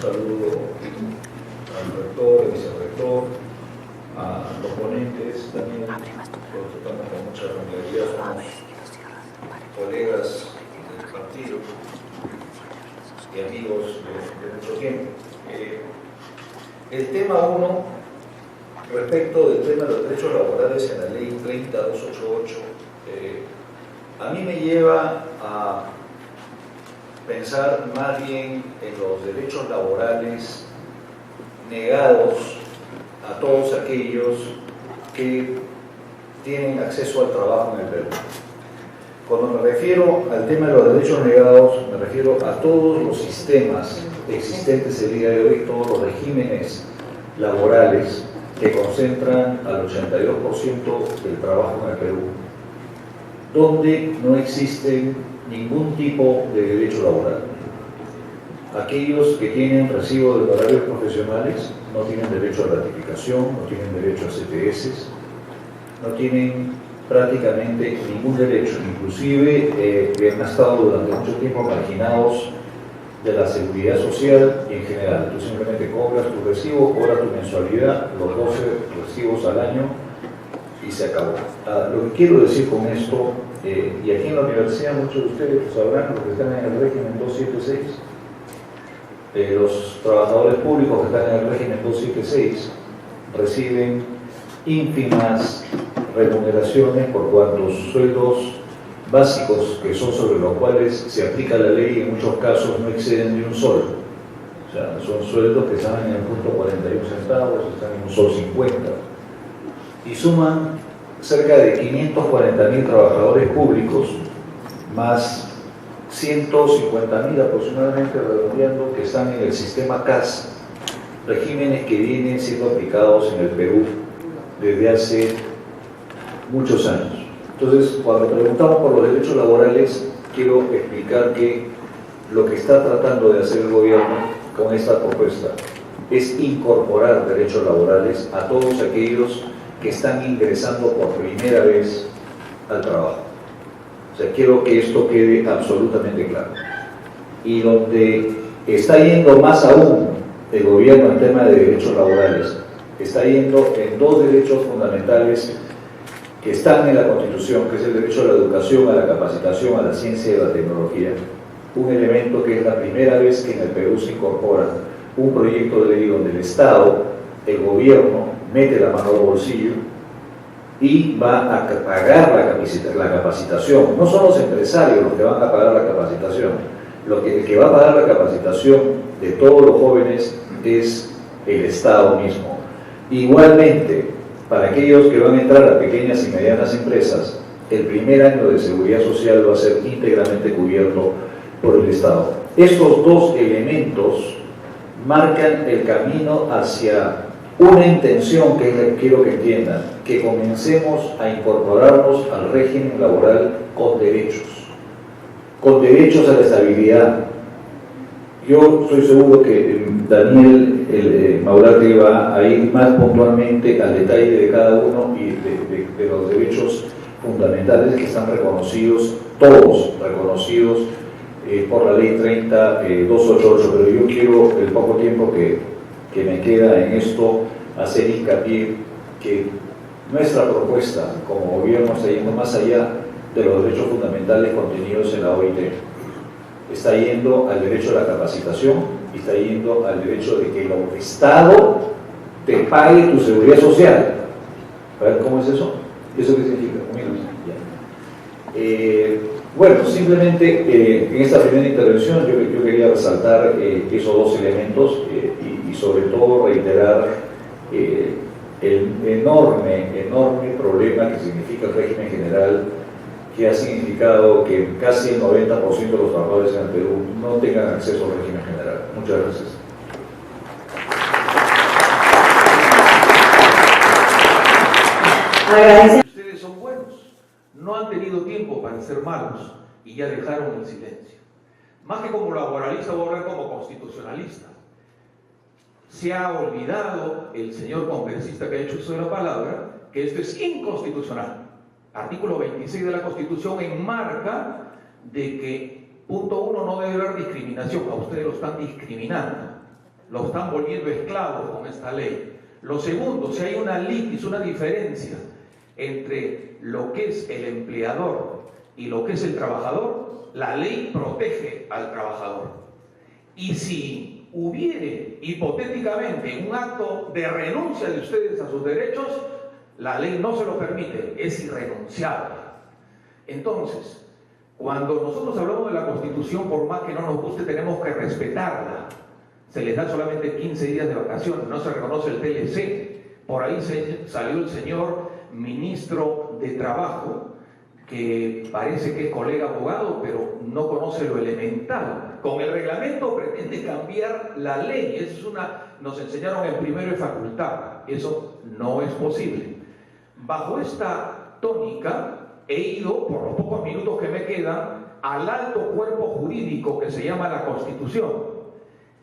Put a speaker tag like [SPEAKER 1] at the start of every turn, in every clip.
[SPEAKER 1] saludo al rector, al vicerrector, a los ponentes también, todos estamos con mucha familiaridad, somos colegas del partido y amigos de mucho tiempo. El tema 1, respecto del tema de los derechos laborales en la ley 30288, a mí me lleva a pensar más bien en los derechos laborales negados a todos aquellos que tienen acceso al trabajo en el Perú. Cuando me refiero al tema de los derechos negados, me refiero a todos los sistemas existentes el día de hoy, todos los regímenes laborales que concentran al 82% del trabajo en el Perú, donde no existen ningún tipo de derecho laboral. Aquellos que tienen recibo de horarios profesionales no tienen derecho a gratificación, no tienen derecho a CTS, no tienen prácticamente ningún derecho, inclusive han estado durante mucho tiempo marginados de la seguridad social y en general. Tú simplemente cobras tu recibo, cobras tu mensualidad, los 12 recibos al año y se acabó. Lo que quiero decir con esto, y aquí en la universidad muchos de ustedes sabrán, los que están en el régimen 276, los trabajadores públicos que están en el régimen 276 reciben ínfimas remuneraciones por cuantos sueldos básicos que son sobre los cuales se aplica la ley en muchos casos no exceden de un sol. O sea, son sueldos que están en el punto 41 centavos, están en un sol 50 y suman cerca de 540.000 trabajadores públicos más 150.000 aproximadamente, redondeando, que están en el sistema CAS, regímenes que vienen siendo aplicados en el Perú desde hace muchos años. Entonces, cuando preguntamos por los derechos laborales, quiero explicar que lo que está tratando de hacer el gobierno con esta propuesta es incorporar derechos laborales a todos aquellos que están ingresando por primera vez al trabajo. O sea, quiero que esto quede absolutamente claro. Y donde está yendo más aún el gobierno en tema de derechos laborales, está yendo en dos derechos fundamentales que están en la Constitución, que es el derecho a la educación, a la capacitación, a la ciencia y a la tecnología. Un elemento que es la primera vez que en el Perú se incorpora un proyecto de ley donde el Estado, el gobierno, mete la mano al bolsillo y va a pagar la capacitación. No son los empresarios los que van a pagar la capacitación. El que va a pagar la capacitación de todos los jóvenes es el Estado mismo. Igualmente, para aquellos que van a entrar a pequeñas y medianas empresas, el primer año de seguridad social va a ser íntegramente cubierto por el Estado. Estos dos elementos marcan el camino hacia una intención que es la que quiero que entiendan, que comencemos a incorporarnos al régimen laboral con derechos a la estabilidad. Yo estoy seguro que Daniel Maurate va a ir más puntualmente al detalle de cada uno y de los derechos fundamentales que están reconocidos, todos reconocidos por la ley 30288, pero yo quiero, el poco tiempo que me queda en esto, hacer hincapié que nuestra propuesta como gobierno está yendo más allá de los derechos fundamentales contenidos en la OIT. Está yendo al derecho a la capacitación y está yendo al derecho de que el Estado te pague tu seguridad social. A ver, ¿cómo es eso? ¿Eso qué significa? Bueno, simplemente en esta primera intervención yo quería resaltar esos dos elementos y sobre todo reiterar el enorme problema que significa el régimen general, que ha significado que casi el 90% de los trabajadores en el Perú no tengan acceso al régimen general. Muchas gracias.
[SPEAKER 2] Ustedes son buenos, no han tenido tiempo para ser malos y ya dejaron el silencio. Más que como laboralista, voy a hablar como constitucionalista. Se ha olvidado el señor congresista que ha hecho uso de la palabra que esto es inconstitucional. Artículo 26 de la Constitución enmarca de que, punto 1, no debe haber discriminación. A ustedes lo están discriminando. lo están volviendo esclavo con esta ley. Lo segundo, si hay una litis, una diferencia entre lo que es el empleador y lo que es el trabajador, la ley protege al trabajador. Y si hubiere hipotéticamente un acto de renuncia de ustedes a sus derechos, la ley no se lo permite, es irrenunciable. Entonces, cuando nosotros hablamos de la Constitución, por más que no nos guste, tenemos que respetarla. Se les da solamente 15 días de vacaciones, no se reconoce el TLC. Por ahí salió el señor ministro de Trabajo, que parece que es colega abogado, pero no conoce lo elemental. Con el reglamento pretende cambiar la ley. Eso nos enseñaron en primero de facultad. Eso no es posible. Bajo esta tónica, he ido, por los pocos minutos que me quedan, al alto cuerpo jurídico que se llama la Constitución.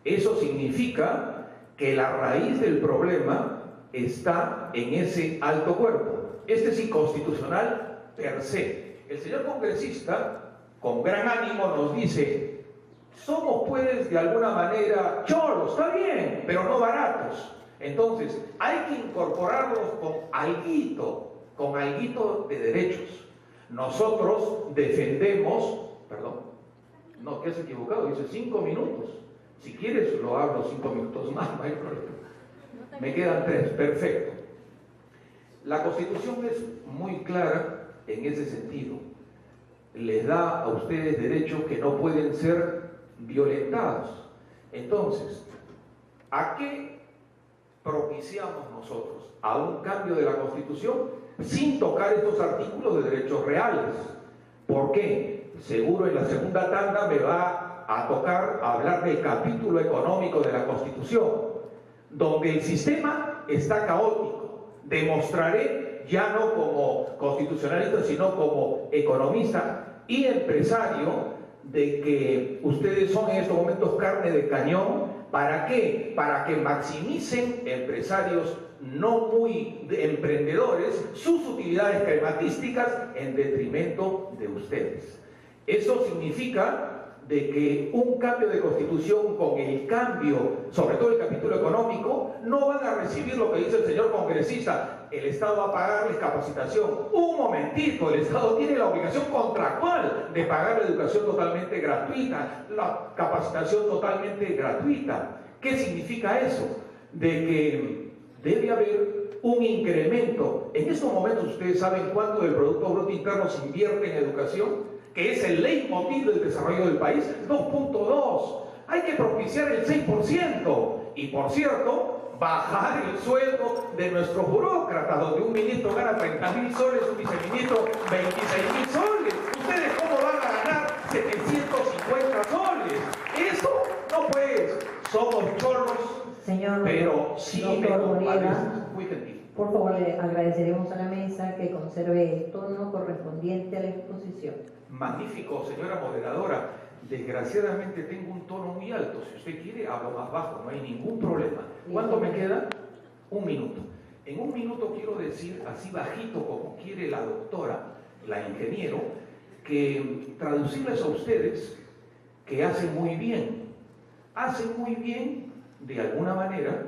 [SPEAKER 2] Eso significa que la raíz del problema está en ese alto cuerpo. Este es inconstitucional per se. El señor congresista, con gran ánimo, nos dice: somos pues de alguna manera cholos, está bien, pero no baratos. Entonces, hay que incorporarlos con alguito de derechos. Nosotros defendemos, no, que has equivocado, dice 5 minutos. Si quieres lo hablo 5 minutos más, no hay problema. Me quedan 3, perfecto. La Constitución es muy clara en ese sentido. Les da a ustedes derechos que no pueden ser violentados. Entonces, ¿a qué propiciamos nosotros? A un cambio de la Constitución sin tocar estos artículos de derechos reales. ¿Por qué? Seguro en la segunda tanda me va a tocar hablar del capítulo económico de la Constitución, donde el sistema está caótico. Demostraré, ya no como constitucionalista, sino como economista y empresario, de que ustedes son en estos momentos carne de cañón. ¿Para qué? Para que maximicen, empresarios no muy emprendedores, sus utilidades crematísticas en detrimento de ustedes. Eso significa de que un cambio de Constitución con el cambio, sobre todo el capítulo económico, no van a recibir lo que dice el señor congresista: el Estado va a pagarles capacitación. Un momentito, el Estado tiene la obligación contractual de pagar la educación totalmente gratuita, la capacitación totalmente gratuita. ¿Qué significa eso? De que debe haber un incremento. En estos momentos ustedes saben cuánto del Producto Bruto Interno se invierte en educación, que es el leitmotiv del desarrollo del país, 2.2. Hay que propiciar el 6%. Y por cierto, bajar el sueldo de nuestros burócratas, donde un ministro gana 30.000 soles, un viceministro 26.000 soles. ¿Ustedes cómo van a ganar 750 soles? Eso no, pues, somos cholos.
[SPEAKER 3] Señor,
[SPEAKER 2] pero sí me compadezco. Muy gentil.
[SPEAKER 3] Por favor, le agradeceremos a la mesa que conserve el tono correspondiente a la exposición.
[SPEAKER 2] Magnífico, señora moderadora. Desgraciadamente tengo un tono muy alto. Si usted quiere, hablo más bajo, no hay ningún problema. ¿Cuánto me queda? 1 minuto. En 1 minuto quiero decir, así bajito como quiere la doctora, la ingeniero, que traducirles a ustedes que hacen muy bien de alguna manera,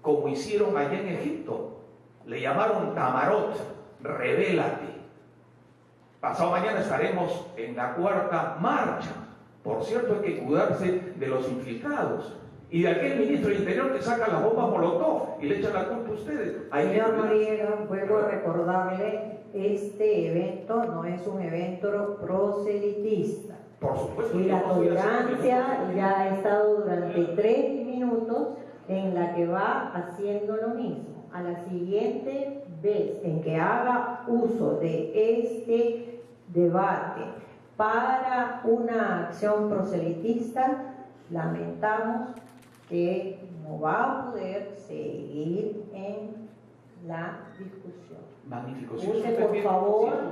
[SPEAKER 2] como hicieron allá en Egipto. Le llamaron Tamarot, rebélate. Pasado mañana estaremos en la 4ª marcha. Por cierto, hay que cuidarse de los infiltrados y de aquel ministro del Interior que saca las bombas Molotov y le echa la culpa a ustedes.
[SPEAKER 3] Señor Noriega, vuelvo a recordarle, este evento no es un evento proselitista.
[SPEAKER 2] Por supuesto.
[SPEAKER 3] Y la tolerancia ya ha estado durante 3 minutos en la que va haciendo lo mismo. A la siguiente vez en que haga uso de este debate para una acción proselitista, lamentamos que no va a poder seguir en la discusión.
[SPEAKER 2] Magnífico.
[SPEAKER 3] Si usted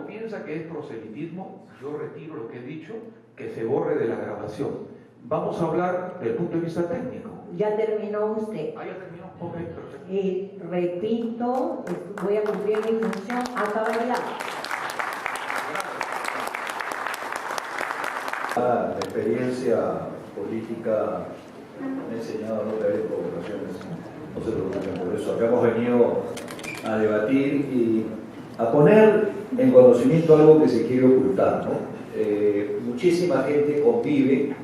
[SPEAKER 2] piensa que es proselitismo, yo retiro lo que he dicho, que se borre de la grabación. Vamos a hablar del punto de vista técnico.
[SPEAKER 3] Ya terminó usted.
[SPEAKER 2] Ya terminó. Ok, perfecto.
[SPEAKER 3] Y repito, voy a cumplir mi función a cabalidad.
[SPEAKER 1] La experiencia política me ha enseñado a no caer No se preocupen por eso. Acá hemos venido a debatir y a poner en conocimiento algo que se quiere ocultar, ¿no? Muchísima gente convive,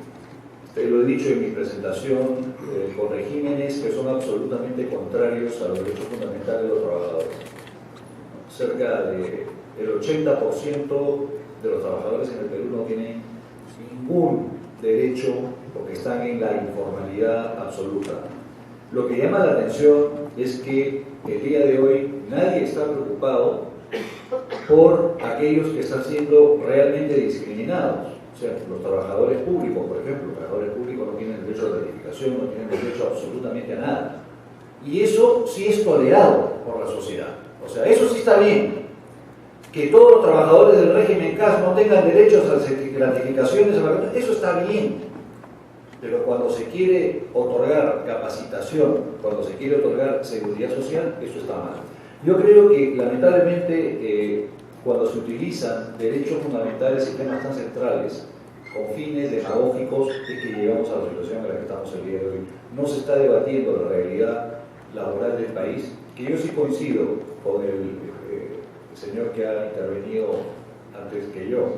[SPEAKER 1] lo he dicho en mi presentación, con regímenes que son absolutamente contrarios a los derechos fundamentales de los trabajadores. Cerca del 80% de los trabajadores en el Perú no tienen ningún derecho porque están en la informalidad absoluta. Lo que llama la atención es que el día de hoy nadie está preocupado por aquellos que están siendo realmente discriminados. O sea, los trabajadores públicos, por ejemplo, los trabajadores públicos no tienen derecho a gratificación, no tienen derecho absolutamente a nada. Y eso sí es tolerado por la sociedad. O sea, eso sí está bien. Que todos los trabajadores del régimen CAS no tengan derechos a gratificaciones, eso está bien. Pero cuando se quiere otorgar capacitación, cuando se quiere otorgar seguridad social, eso está mal. Yo creo que, lamentablemente, cuando se utilizan derechos fundamentales y temas tan centrales con fines demagógicos, es que llegamos a la situación en la que estamos el día de hoy. No se está debatiendo la realidad laboral del país, que yo sí coincido con el señor que ha intervenido antes que yo.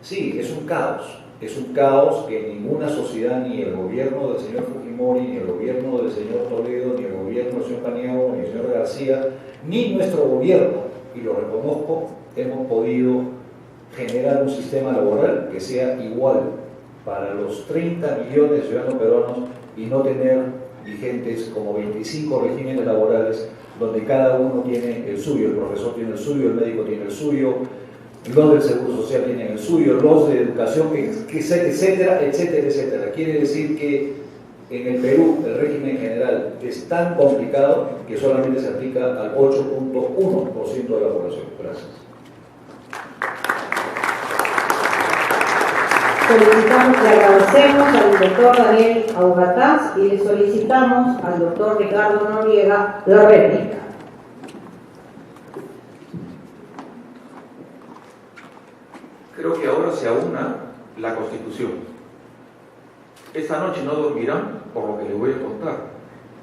[SPEAKER 1] Sí, es un caos que ninguna sociedad, ni el gobierno del señor Fujimori, ni el gobierno del señor Toledo, ni el gobierno del señor Paniagua, ni el señor García, ni nuestro gobierno, y lo reconozco, hemos podido generar un sistema laboral que sea igual para los 30 millones de ciudadanos peruanos y no tener vigentes como 25 regímenes laborales donde cada uno tiene el suyo, el profesor tiene el suyo, el médico tiene el suyo, los del Seguro Social tienen el suyo, los de educación, etcétera, etcétera, etcétera. Quiere decir que en el Perú el régimen general es tan complicado que solamente se aplica al 8.1% de la población. Gracias.
[SPEAKER 3] Solicitamos, le agradecemos al doctor Daniel Augataz y le solicitamos al doctor Ricardo Noriega la réplica.
[SPEAKER 2] Creo que ahora se aúna la Constitución. Esta noche no dormirán por lo que les voy a contar.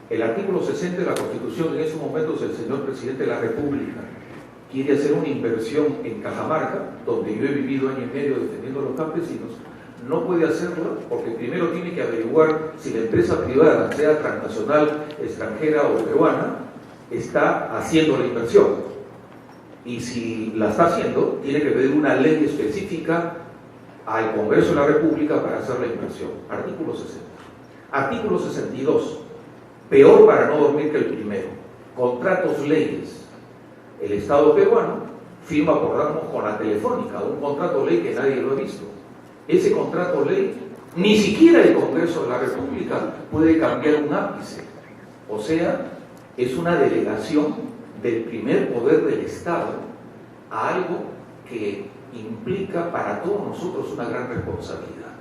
[SPEAKER 2] El artículo 60 de la Constitución, en esos momentos el señor presidente de la República quiere hacer una inversión en Cajamarca, donde yo he vivido año y medio defendiendo a los campesinos. No puede hacerlo porque primero tiene que averiguar si la empresa privada, sea transnacional, extranjera o peruana, está haciendo la inversión. Y si la está haciendo, tiene que pedir una ley específica al Congreso de la República para hacer la inversión. Artículo 60. Artículo 62. Peor para no dormir que el primero. Contratos leyes. El Estado peruano firma por ramos con la Telefónica, un contrato ley que nadie lo ha visto. Ese contrato ley, ni siquiera el Congreso de la República puede cambiar un ápice. O sea, es una delegación del primer poder del Estado a algo que implica para todos nosotros una gran responsabilidad.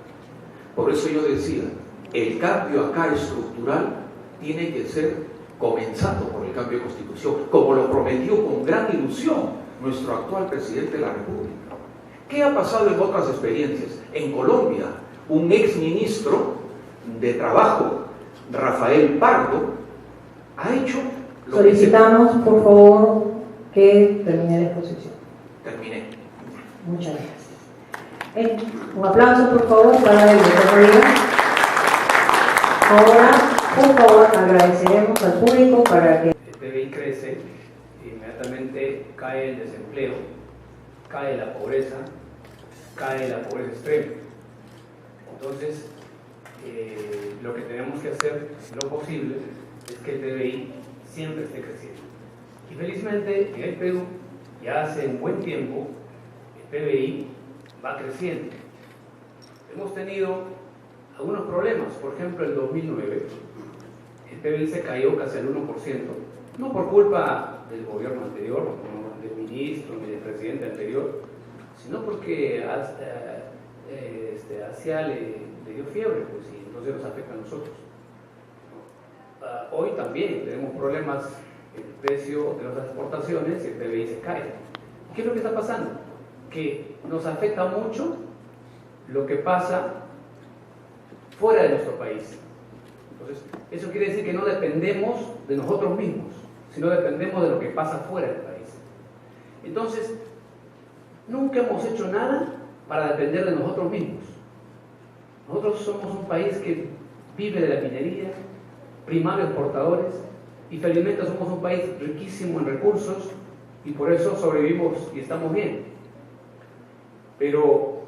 [SPEAKER 2] Por eso yo decía, el cambio acá estructural tiene que ser comenzando por el cambio de Constitución, como lo prometió con gran ilusión nuestro actual presidente de la República. ¿Qué ha pasado en otras experiencias? En Colombia, un exministro de Trabajo, Rafael Pardo, ha hecho lo
[SPEAKER 3] Solicitamos, por favor, que termine la exposición.
[SPEAKER 2] Terminé.
[SPEAKER 3] Muchas gracias. Un aplauso, por favor, para el doctor Noriega. Ahora, por favor, agradeceremos al público para que...
[SPEAKER 4] El PBI crece, inmediatamente cae el desempleo, cae la pobreza extrema. Entonces, lo que tenemos que hacer, lo posible, es que el PBI siempre esté creciendo. Y felizmente, en el Perú, ya hace un buen tiempo, el PBI va creciendo. Hemos tenido algunos problemas. Por ejemplo, en 2009, el PBI se cayó casi al 1%, no por culpa del gobierno anterior, no del ministro ni del presidente anterior, sino porque Asia le dio fiebre, pues, y entonces nos afecta a nosotros. Hoy también tenemos problemas en el precio de las exportaciones y el PBI se cae. ¿Qué es lo que está pasando? Que nos afecta mucho lo que pasa fuera de nuestro país. Entonces, eso quiere decir que no dependemos de nosotros mismos, sino dependemos de lo que pasa fuera del país. Entonces, nunca hemos hecho nada para depender de nosotros mismos. Nosotros somos un país que vive de la minería, primarios exportadores, y felizmente somos un país riquísimo en recursos y por eso sobrevivimos y estamos bien. Pero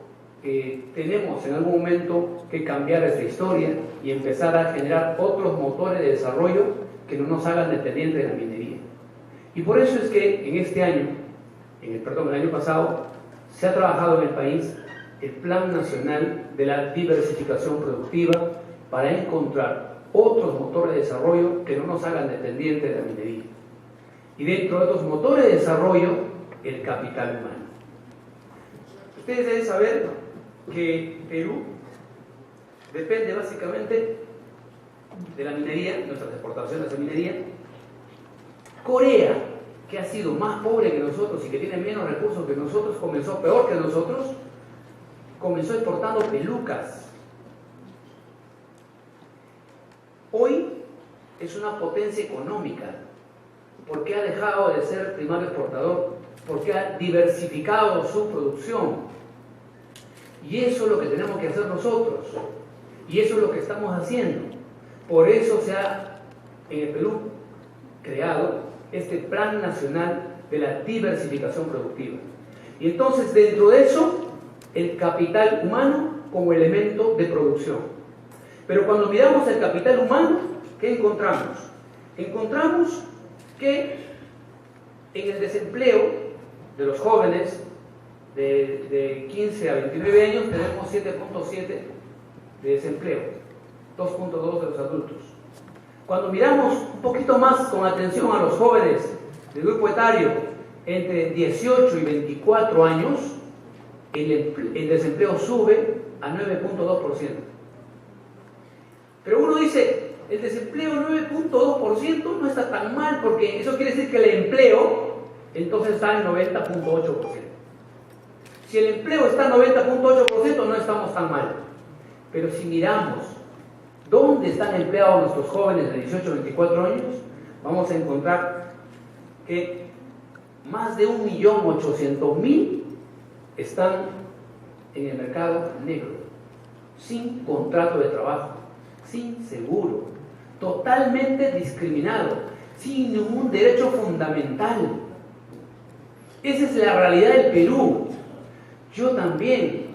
[SPEAKER 4] tenemos en algún momento que cambiar esta historia y empezar a generar otros motores de desarrollo que no nos hagan dependientes de la minería. Y por eso es que en este año, el año pasado, se ha trabajado en el país el Plan Nacional de la Diversificación Productiva para encontrar otros motores de desarrollo que no nos hagan dependientes de la minería. Y dentro de estos motores de desarrollo, el capital humano. Ustedes deben saber que Perú depende básicamente de la minería, nuestras exportaciones de minería. Corea, que ha sido más pobre que nosotros y que tiene menos recursos que nosotros, comenzó peor que nosotros, comenzó exportando pelucas. Hoy es una potencia económica porque ha dejado de ser primario exportador, porque ha diversificado su producción. Y eso es lo que tenemos que hacer nosotros. Y eso es lo que estamos haciendo. Por eso se ha, en el Perú, creado este Plan Nacional de la Diversificación Productiva. Y entonces, dentro de eso, el capital humano como elemento de producción. Pero cuando miramos el capital humano, ¿qué encontramos? Encontramos que en el desempleo de los jóvenes de 15 a 29 años tenemos 7.7 de desempleo, 2.2 de los adultos. Cuando miramos un poquito más con atención a los jóvenes del grupo etario entre 18 y 24 años, el desempleo sube a 9.2%. Pero uno dice, el desempleo 9.2% no está tan mal, porque eso quiere decir que el empleo entonces está en 90.8%. Si el empleo está en 90.8%, no estamos tan mal. Pero si miramos dónde están empleados nuestros jóvenes de 18 a 24 años, vamos a encontrar que más de 1.800.000 están en el mercado negro, sin contrato de trabajo, sin seguro, totalmente discriminado, sin ningún derecho fundamental. Esa es la realidad del Perú. Yo también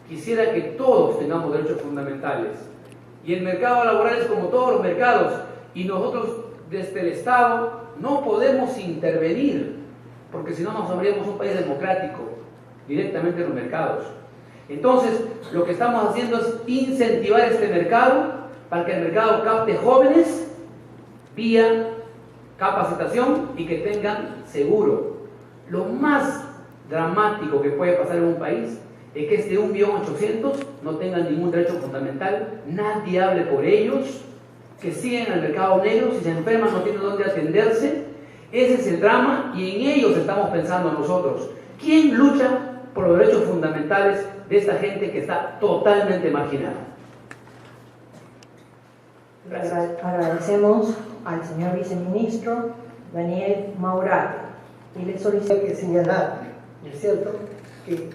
[SPEAKER 4] quisiera que todos tengamos derechos fundamentales. Y el mercado laboral es como todos los mercados. Y nosotros desde el Estado no podemos intervenir, porque si no nos habríamos un país democrático directamente en los mercados. Entonces, lo que estamos haciendo es incentivar este mercado para que el mercado capte jóvenes vía capacitación y que tengan seguro. Lo más dramático que puede pasar en un país es que este 1.800.000 no tengan ningún derecho fundamental, nadie hable por ellos, que siguen al mercado negro, si se enferman no tienen dónde atenderse. Ese es el drama y en ellos estamos pensando nosotros. ¿Quién lucha por los derechos fundamentales de esta gente que está totalmente marginada?
[SPEAKER 3] Agradecemos al señor viceministro Daniel Maurate y le solicito
[SPEAKER 5] que señalar, ¿no es cierto?, que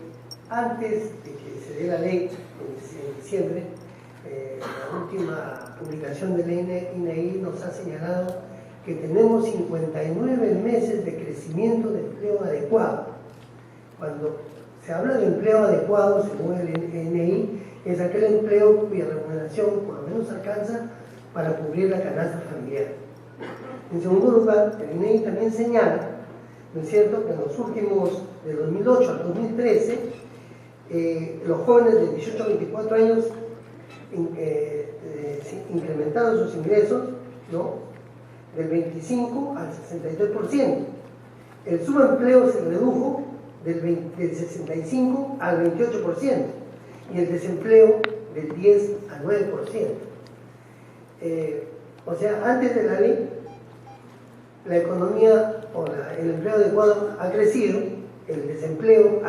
[SPEAKER 5] antes de que se dé la ley en diciembre, la última publicación de la INEI nos ha señalado que tenemos 59 meses de crecimiento de empleo adecuado. Cuando se habla de empleo adecuado, según el INEI, es aquel empleo cuya remuneración por lo menos alcanza para cubrir la canasta familiar. En segundo lugar, el INEI también señala, ¿no es cierto?, que en los últimos, de 2008 al 2013, los jóvenes de 18 a 24 años incrementaron sus ingresos, ¿no?, del 25 al 63%. El subempleo se redujo del 65 al 28% y el desempleo del 10 al 9%. O sea, antes de la ley, la economía o el empleo adecuado ha crecido, el desempleo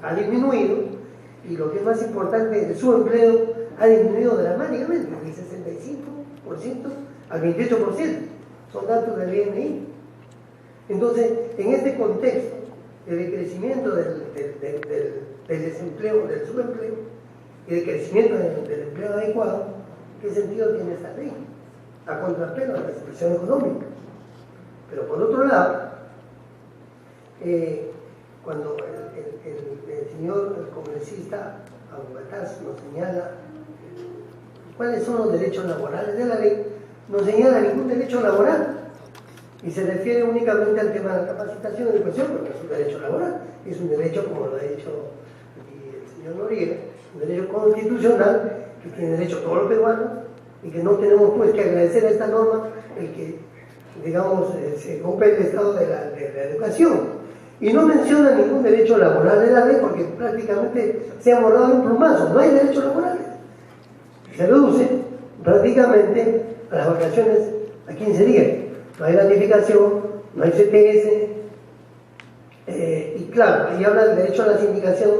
[SPEAKER 5] ha disminuido y lo que es más importante, el subempleo ha disminuido dramáticamente, del 65 al 28%. Son datos del INI. Entonces, en este contexto de decrecimiento del desempleo, del subempleo y de crecimiento del empleo adecuado, ¿qué sentido tiene esta ley? A contrapelo de la situación económica. Pero por otro lado, cuando el señor congresista Abugataz nos señala cuáles son los derechos laborales de la ley, no señala ningún derecho laboral y se refiere únicamente al tema de la capacitación y educación, porque es un derecho laboral, es un derecho, como lo ha dicho aquí el señor Noriega, un derecho constitucional que tiene derecho todos los peruanos y que no tenemos pues que agradecer a esta norma el que, digamos, se rompe el estado de la educación. Y no menciona ningún derecho laboral de la ley porque prácticamente se ha borrado en un plumazo, no hay derechos laborales. Se reduce prácticamente a las vacaciones a 15 días. No hay ratificación, no hay CTS, y claro, ahí habla del derecho a la sindicación,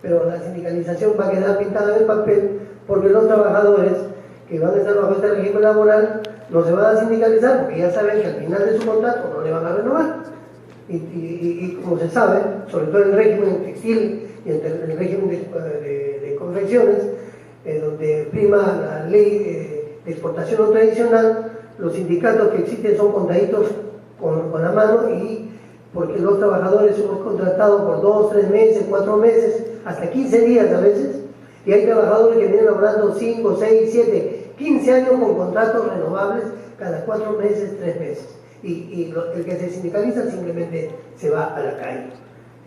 [SPEAKER 5] pero la sindicalización va a quedar pintada en el papel porque los trabajadores que van a estar bajo este régimen laboral no se van a sindicalizar porque ya saben que al final de su contrato no le van a renovar. Y como se sabe, sobre todo en el régimen textil y en el régimen de confecciones, donde prima la ley de exportación no tradicional, los sindicatos que existen son contaditos con la mano, y porque los trabajadores hemos contratado por 2, 3 meses, 4 meses, hasta 15 días a veces, y hay trabajadores que vienen laborando 5, 6, 7, 15 años con contratos renovables cada 4 meses, 3 meses. Y el que se sindicaliza simplemente se va a la calle.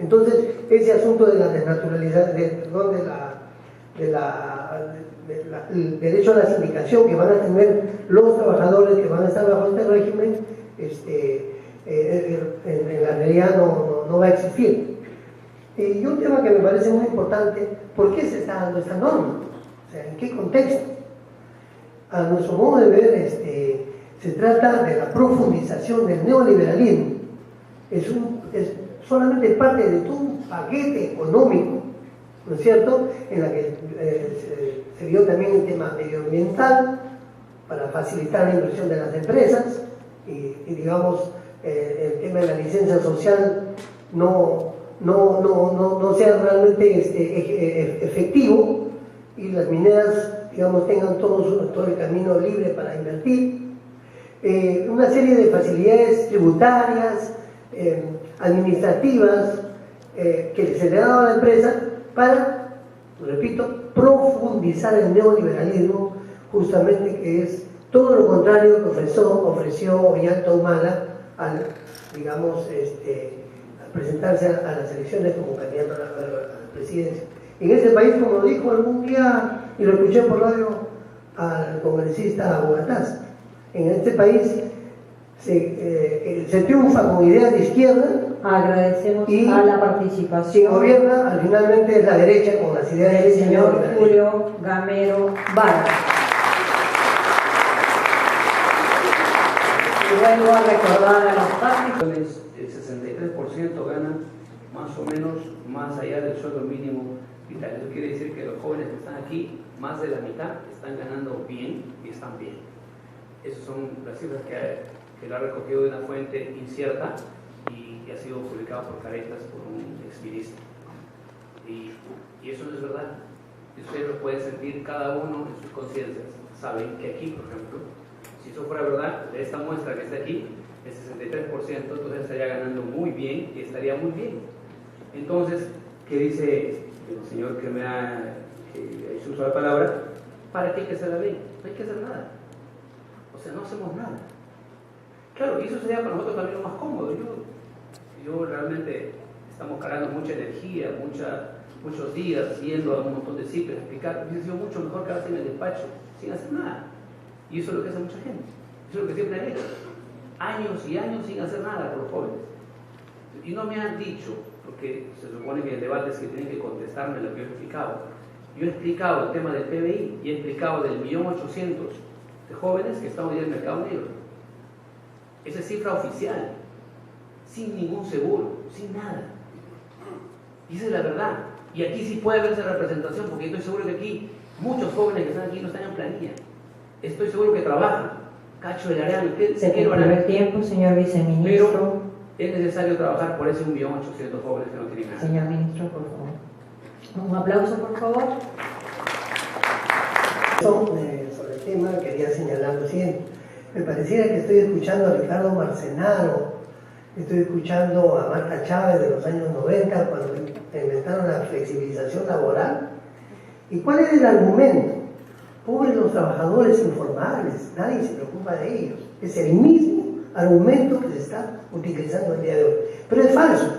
[SPEAKER 5] Entonces, ese asunto de la desnaturalización, el derecho a la sindicación que van a tener los trabajadores que van a estar bajo este régimen, en la realidad no va a existir. Y un tema que me parece muy importante, ¿por qué se está dando esta norma? O sea, ¿en qué contexto? A nuestro modo de ver, se trata de la profundización del neoliberalismo. Es solamente parte de todo un paquete económico, ¿no es cierto?, en la que se vio también el tema medioambiental para facilitar la inversión de las empresas y digamos, el tema de la licencia social no sea realmente efectivo, y las mineras, digamos, tengan todo el camino libre para invertir. Una serie de facilidades tributarias, administrativas, que se le ha dado a la empresa para, repito, profundizar el neoliberalismo, justamente, que es todo lo contrario que ofreció Ollanta Humala al, digamos, al presentarse a las elecciones como candidato a la presidencia. En este país, como lo dijo algún día, y lo escuché por radio al congresista Abugataz, en este país se triunfa con ideas de izquierda.
[SPEAKER 3] Agradecemos
[SPEAKER 5] y
[SPEAKER 3] a la participación.
[SPEAKER 5] Quien gobierna finalmente es la derecha con las ideas
[SPEAKER 3] del señor Julio Gamero Vargas. Y vuelvo a recordar a los participantes.
[SPEAKER 4] El 63% ganan más o menos más allá del sueldo mínimo vital. Eso quiere decir que los jóvenes que están aquí, más de la mitad, están ganando bien y están bien. Esas son las cifras que lo ha recogido de una fuente incierta y ha sido publicado por Caretas, por un exministro. Y eso no es verdad. Ustedes lo pueden sentir cada uno en sus conciencias. Saben que aquí, por ejemplo, si eso fuera verdad, de esta muestra que está aquí, el 63%, entonces estaría ganando muy bien y estaría muy bien. Entonces, ¿qué dice el señor que me ha usado la palabra? ¿Para qué hay que hacer la ley? No hay que hacer nada. O sea, no hacemos nada. Claro, y eso sería para nosotros también lo más cómodo. Yo realmente estamos cargando mucha energía, muchos días yendo a un montón de sitios a explicar. Hubiese sido mucho mejor quedarse en el despacho sin hacer nada. Y eso es lo que hace mucha gente. Eso es lo que siempre han hecho. Años y años sin hacer nada por los jóvenes. Y no me han dicho, porque se supone que el debate es que tienen que contestarme lo que yo he explicado. Yo he explicado el tema del PBI y he explicado del 1.800.000 de jóvenes que están hoy en el mercado negro. Esa es cifra oficial, sin ningún seguro, sin nada. Y esa es la verdad. Y aquí sí puede verse representación, porque estoy seguro que aquí muchos jóvenes que están aquí no están en planilla. estoy seguro que trabajan. Cacho del Areano,
[SPEAKER 3] Se cumplió el tiempo, señor viceministro.
[SPEAKER 4] Pero es necesario trabajar por ese 1.800.000 jóvenes que no tienen nada.
[SPEAKER 3] Señor ministro, por favor. Un aplauso, por favor.
[SPEAKER 5] Sobre el tema quería señalar lo siguiente. Me pareciera que estoy escuchando a Ricardo Marcenaro, estoy escuchando a Marta Chávez de los años 90 cuando inventaron la flexibilización laboral. ¿Y cuál es el argumento? Pobres los trabajadores informales, nadie se preocupa de ellos. Es el mismo argumento que se está utilizando el día de hoy. Pero es falso,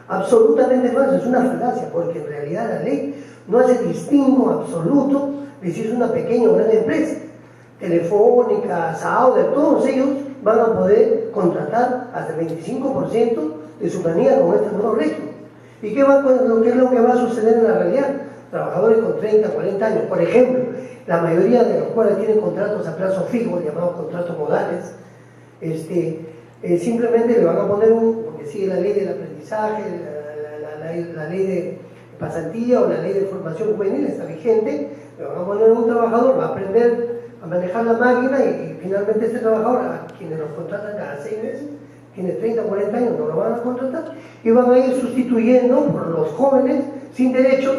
[SPEAKER 5] absolutamente falso, es una falacia, porque en realidad la ley no hace distingo absoluto de si es una pequeña o gran empresa. Telefónica, Sauder, todos ellos van a poder contratar hasta el 25% de su planilla con este nuevo régimen. ¿Y qué es lo que va a suceder en la realidad? Trabajadores con 30, 40 años, por ejemplo, la mayoría de los cuales tienen contratos a plazo fijo, llamados contratos modales, simplemente le van a poner porque sigue la ley del aprendizaje, la ley de pasantía o la ley de formación juvenil, está vigente, le van a poner un trabajador, va a aprender a manejar la máquina y finalmente este trabajador, a quienes los contratan cada 6 meses, tiene 30 o 40 años, no lo van a contratar y van a ir sustituyendo por los jóvenes sin derechos.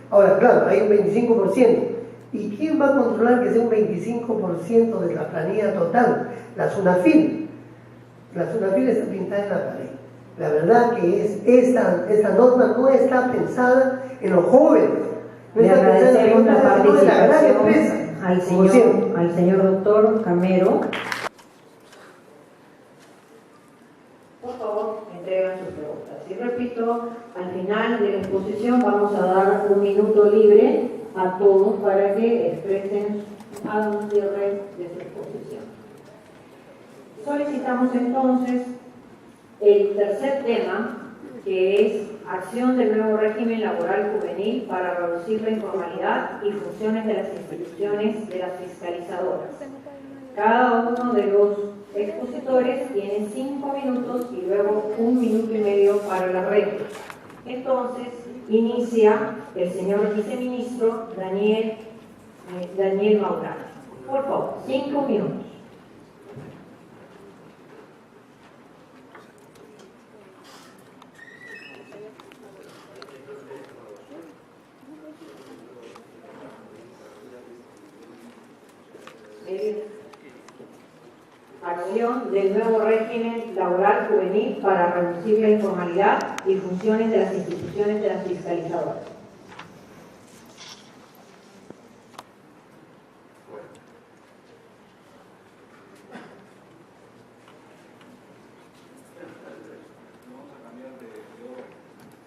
[SPEAKER 5] Ahora, claro, hay un 25%. ¿Y quién va a controlar que sea un 25% de la planilla total? La SUNAFIL. La SUNAFIL está pintada en la pared. La verdad que esta norma no está pensada en los jóvenes. No
[SPEAKER 3] Le
[SPEAKER 5] está pensada en
[SPEAKER 3] agradecemos la
[SPEAKER 5] los jóvenes, sino en la gran empresa.
[SPEAKER 3] participación al señor doctor Camero. Por favor, entregan sus preguntas. Y repito, al final de la exposición vamos a dar 1 minuto libre a todos para que expresen a un cierre de su exposición. Solicitamos entonces el tercer tema, que es acción del nuevo régimen laboral juvenil para reducir la informalidad y funciones de las instituciones de las fiscalizadoras. Cada uno de los expositores tiene 5 minutos y luego 1 minuto y medio para la réplica. Entonces, inicia el señor viceministro Daniel Maurán. Por favor, 5 minutos. Acción del nuevo régimen laboral juvenil para reducir la informalidad y funciones de las instituciones de las fiscalizadoras.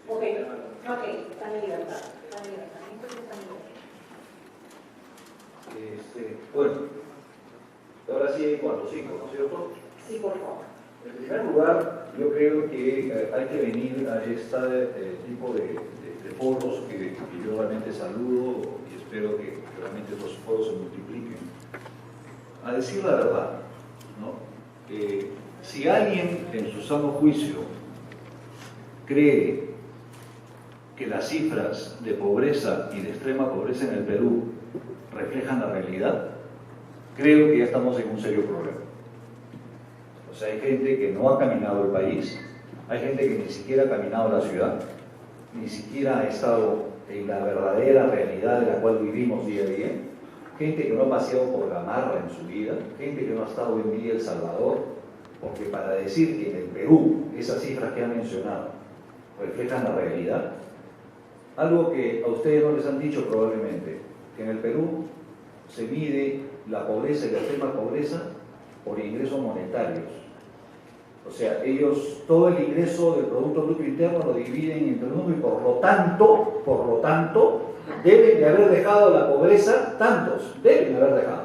[SPEAKER 3] Ok, están en libertad.
[SPEAKER 1] Bueno, ahora sí, cuando 5, ¿no es cierto?
[SPEAKER 3] Sí, por favor.
[SPEAKER 1] En primer lugar, yo creo que hay que venir a este tipo de foros que yo realmente saludo y espero que realmente estos foros se multipliquen, a decir la verdad, ¿no? Si alguien en su sano juicio cree que las cifras de pobreza y de extrema pobreza en el Perú reflejan la realidad, creo que ya estamos en un serio problema. O sea, hay gente que no ha caminado el país, hay gente que ni siquiera ha caminado la ciudad, ni siquiera ha estado en la verdadera realidad de la cual vivimos día a día, gente que no ha paseado por Gamarra en su vida, gente que no ha estado en Villa El Salvador, porque para decir que en el Perú esas cifras que han mencionado reflejan la realidad, algo que a ustedes no les han dicho probablemente, que en el Perú se mide la pobreza y la extrema pobreza por ingresos monetarios. O sea, ellos todo el ingreso del Producto Bruto Interno lo dividen entre el número y por lo tanto, deben de haber dejado la pobreza, tantos, deben de haber dejado.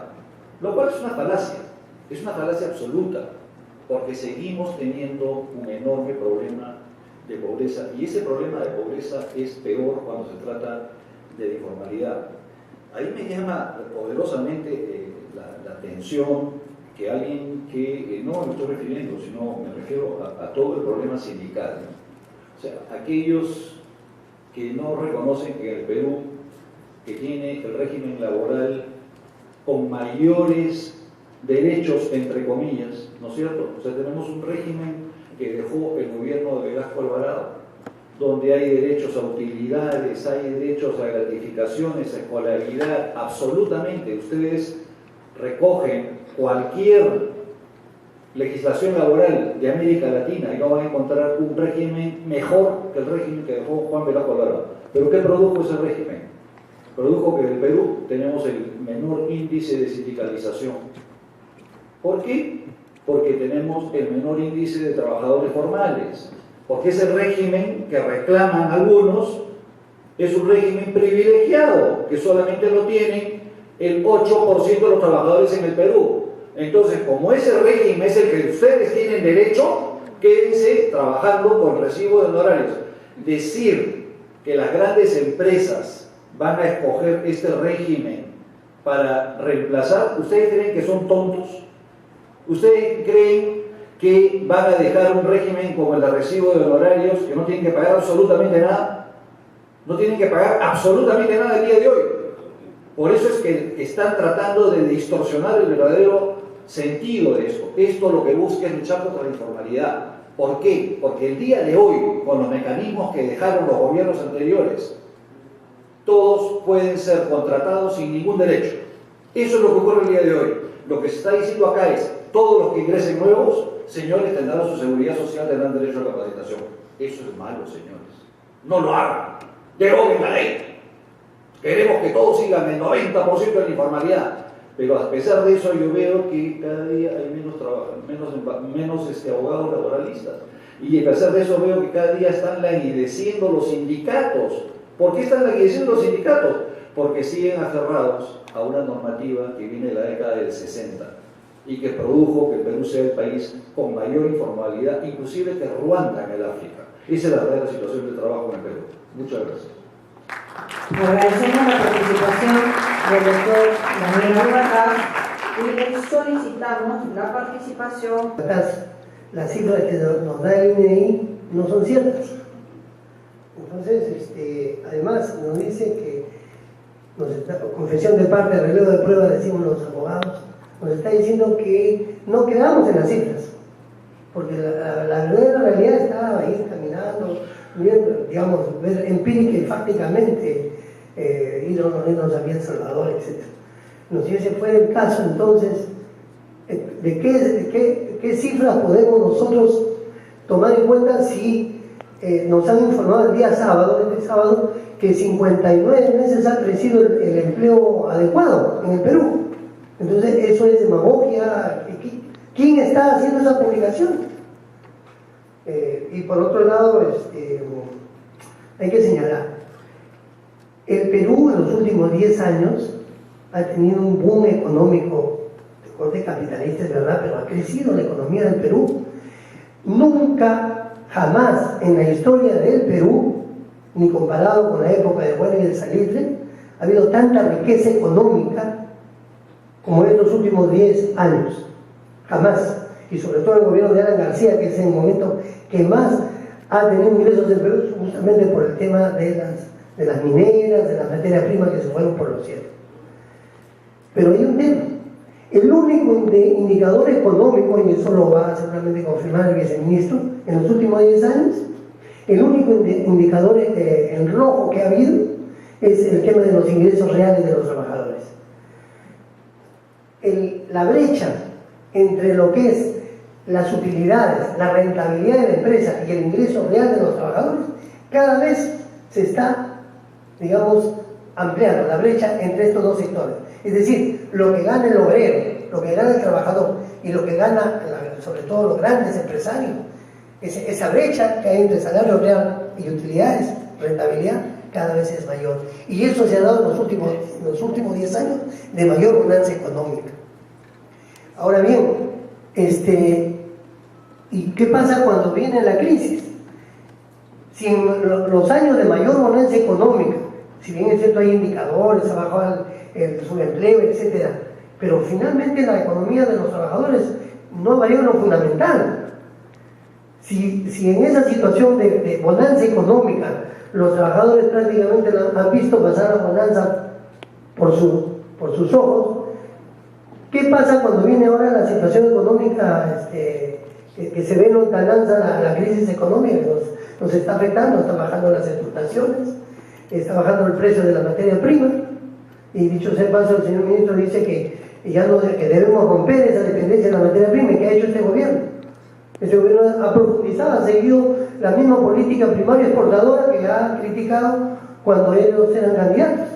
[SPEAKER 1] Lo cual es una falacia absoluta, porque seguimos teniendo un enorme problema de pobreza, y ese problema de pobreza es peor cuando se trata de informalidad. Ahí me llama poderosamente la atención que alguien que, no me estoy refiriendo, sino me refiero a todo el problema sindical, ¿no? O sea, aquellos que no reconocen que el Perú, que tiene el régimen laboral con mayores derechos, entre comillas, ¿no es cierto? O sea, tenemos un régimen que dejó el gobierno de Velasco Alvarado, donde hay derechos a utilidades, hay derechos a gratificaciones, a escolaridad, absolutamente. Ustedes recogen cualquier legislación laboral de América Latina y no van a encontrar un régimen mejor que el régimen que dejó Juan Velasco Alvarado. ¿Pero qué produjo ese régimen? Produjo que en el Perú tenemos el menor índice de sindicalización. ¿Por qué? Porque tenemos el menor índice de trabajadores formales. Porque ese régimen que reclaman algunos es un régimen privilegiado, que solamente lo tienen el 8% de los trabajadores en el Perú. Entonces, como ese régimen es el que ustedes tienen derecho, quédense trabajando con recibo de honorarios. Decir que las grandes empresas van a escoger este régimen para reemplazar, ¿ustedes creen que son tontos? ¿Ustedes creen que van a dejar un régimen como el de recibo de honorarios, que no tienen que pagar absolutamente nada? No tienen que pagar absolutamente nada el día de hoy. Por eso es que están tratando de distorsionar el verdadero sentido de esto. Esto lo que busca es luchar contra la informalidad. ¿Por qué? Porque el día de hoy, con los mecanismos que dejaron los gobiernos anteriores, todos pueden ser contratados sin ningún derecho. Eso es lo que ocurre el día de hoy. Lo que se está diciendo acá es, todos los que ingresen nuevos, señores, tendrán su seguridad social, tendrán derecho a capacitación. Eso es malo, señores. No lo hagan. Deroguen la ley. Queremos que todos sigan el 90% de la informalidad. Pero a pesar de eso, yo veo que cada día hay menos abogados laboralistas. Y a pesar de eso, veo que cada día están languideciendo los sindicatos. ¿Por qué están languideciendo los sindicatos? Porque siguen aferrados a una normativa que viene de la década del 60 y que produjo que el Perú sea el país con mayor informalidad, inclusive que Ruanda en el África. Esa es la verdadera situación del trabajo en el Perú. Muchas gracias.
[SPEAKER 3] Agradecemos la participación del doctor Daniel Alvarado y le solicitamos la participación.
[SPEAKER 5] Las cifras que nos da el INEI no son ciertas. Entonces, además nos dice que, confesión de parte, relevo de prueba, decimos los abogados, nos está diciendo que no quedamos en las cifras, porque la verdadera realidad está ahí caminando, viendo, digamos, ver empírica y fácticamente irnos a El Salvador, etc. No, si ese fuera el caso, entonces, ¿de qué cifras podemos nosotros tomar en cuenta si nos han informado el día sábado, este sábado, que 59 meses ha crecido el empleo adecuado en el Perú? Entonces, eso es demagogia. ¿Quién está haciendo esa publicación? Y por otro lado, hay que señalar, el Perú en los últimos 10 años ha tenido un boom económico de corte capitalista, es verdad, pero ha crecido la economía del Perú. Nunca, jamás en la historia del Perú, ni comparado con la época de Juan y del Salitre, ha habido tanta riqueza económica como en los últimos 10 años. Jamás. Y sobre todo el gobierno de Alan García, que es el momento que más ha tenido ingresos del Perú, justamente por el tema de las mineras, de las materias primas que se fueron por los cielos. Pero hay un tema. El único indicador económico, y eso lo va a seguramente confirmar el viceministro, en los últimos 10 años, el único indicador en rojo que ha habido es el tema de los ingresos reales de los trabajadores. La brecha entre lo que es las utilidades, la rentabilidad de la empresa y el ingreso real de los trabajadores, cada vez se está, digamos, ampliando la brecha entre estos dos sectores. Es decir, lo que gana el obrero, lo que gana el trabajador y lo que gana, sobre todo los grandes empresarios, esa brecha que hay entre salario real y utilidades, rentabilidad, cada vez es mayor. Y eso se ha dado en los últimos 10 años de mayor bonanza económica. Ahora bien, ¿y qué pasa cuando viene la crisis? Si en los años de mayor bonanza económica, si bien es cierto hay indicadores, ha bajado el subempleo, etc., pero finalmente la economía de los trabajadores no ha variado lo fundamental. Si en esa situación de bonanza económica los trabajadores prácticamente han visto pasar la bonanza por sus ojos, ¿Qué pasa cuando viene ahora la situación económica que se ve en lontananza la crisis económica que nos está afectando? Está bajando las exportaciones, está bajando el precio de la materia prima, y dicho sea de paso, el señor ministro dice que debemos romper esa dependencia de la materia prima. ¿Qué ha hecho este gobierno? Este gobierno ha profundizado, ha seguido la misma política primaria exportadora que ha criticado cuando ellos eran candidatos.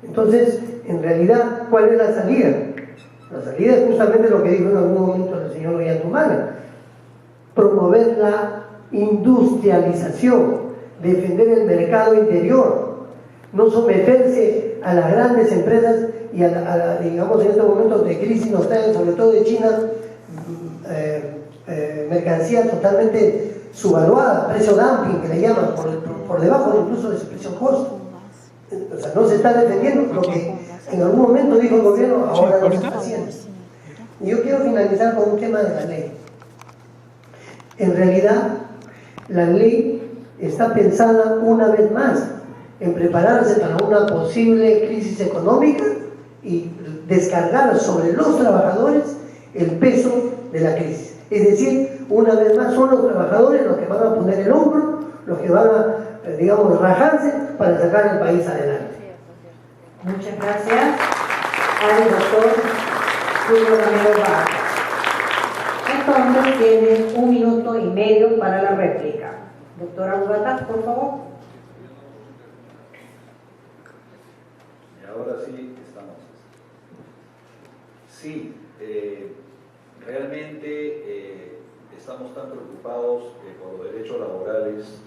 [SPEAKER 5] Entonces, en realidad, ¿cuál es la salida? La salida es justamente lo que dijo en algún momento el señor Ollantumala: promover la industrialización, defender el mercado interior, no someterse a las grandes empresas y digamos, en estos momentos de crisis nos traen, sobre todo de China, mercancía totalmente subvaluada, precio dumping que le llaman, por debajo incluso de ese precio costo. O sea, no se está defendiendo lo que en algún momento dijo el gobierno, ahora no se está haciendo. Y yo quiero finalizar con un tema de la ley. En realidad, la ley está pensada una vez más en prepararse para una posible crisis económica y descargar sobre los trabajadores el peso de la crisis. Es decir, una vez más son los trabajadores los que van a poner el hombro, los que van a, digamos, rajarse para sacar el país adelante.
[SPEAKER 3] Muchas gracias al doctor Julio Gamero Vargas. Entonces tiene 1 minuto y medio para la réplica. Doctora Bogotá, por favor.
[SPEAKER 1] Y ahora sí estamos. Sí, realmente estamos tan preocupados por los derechos laborales.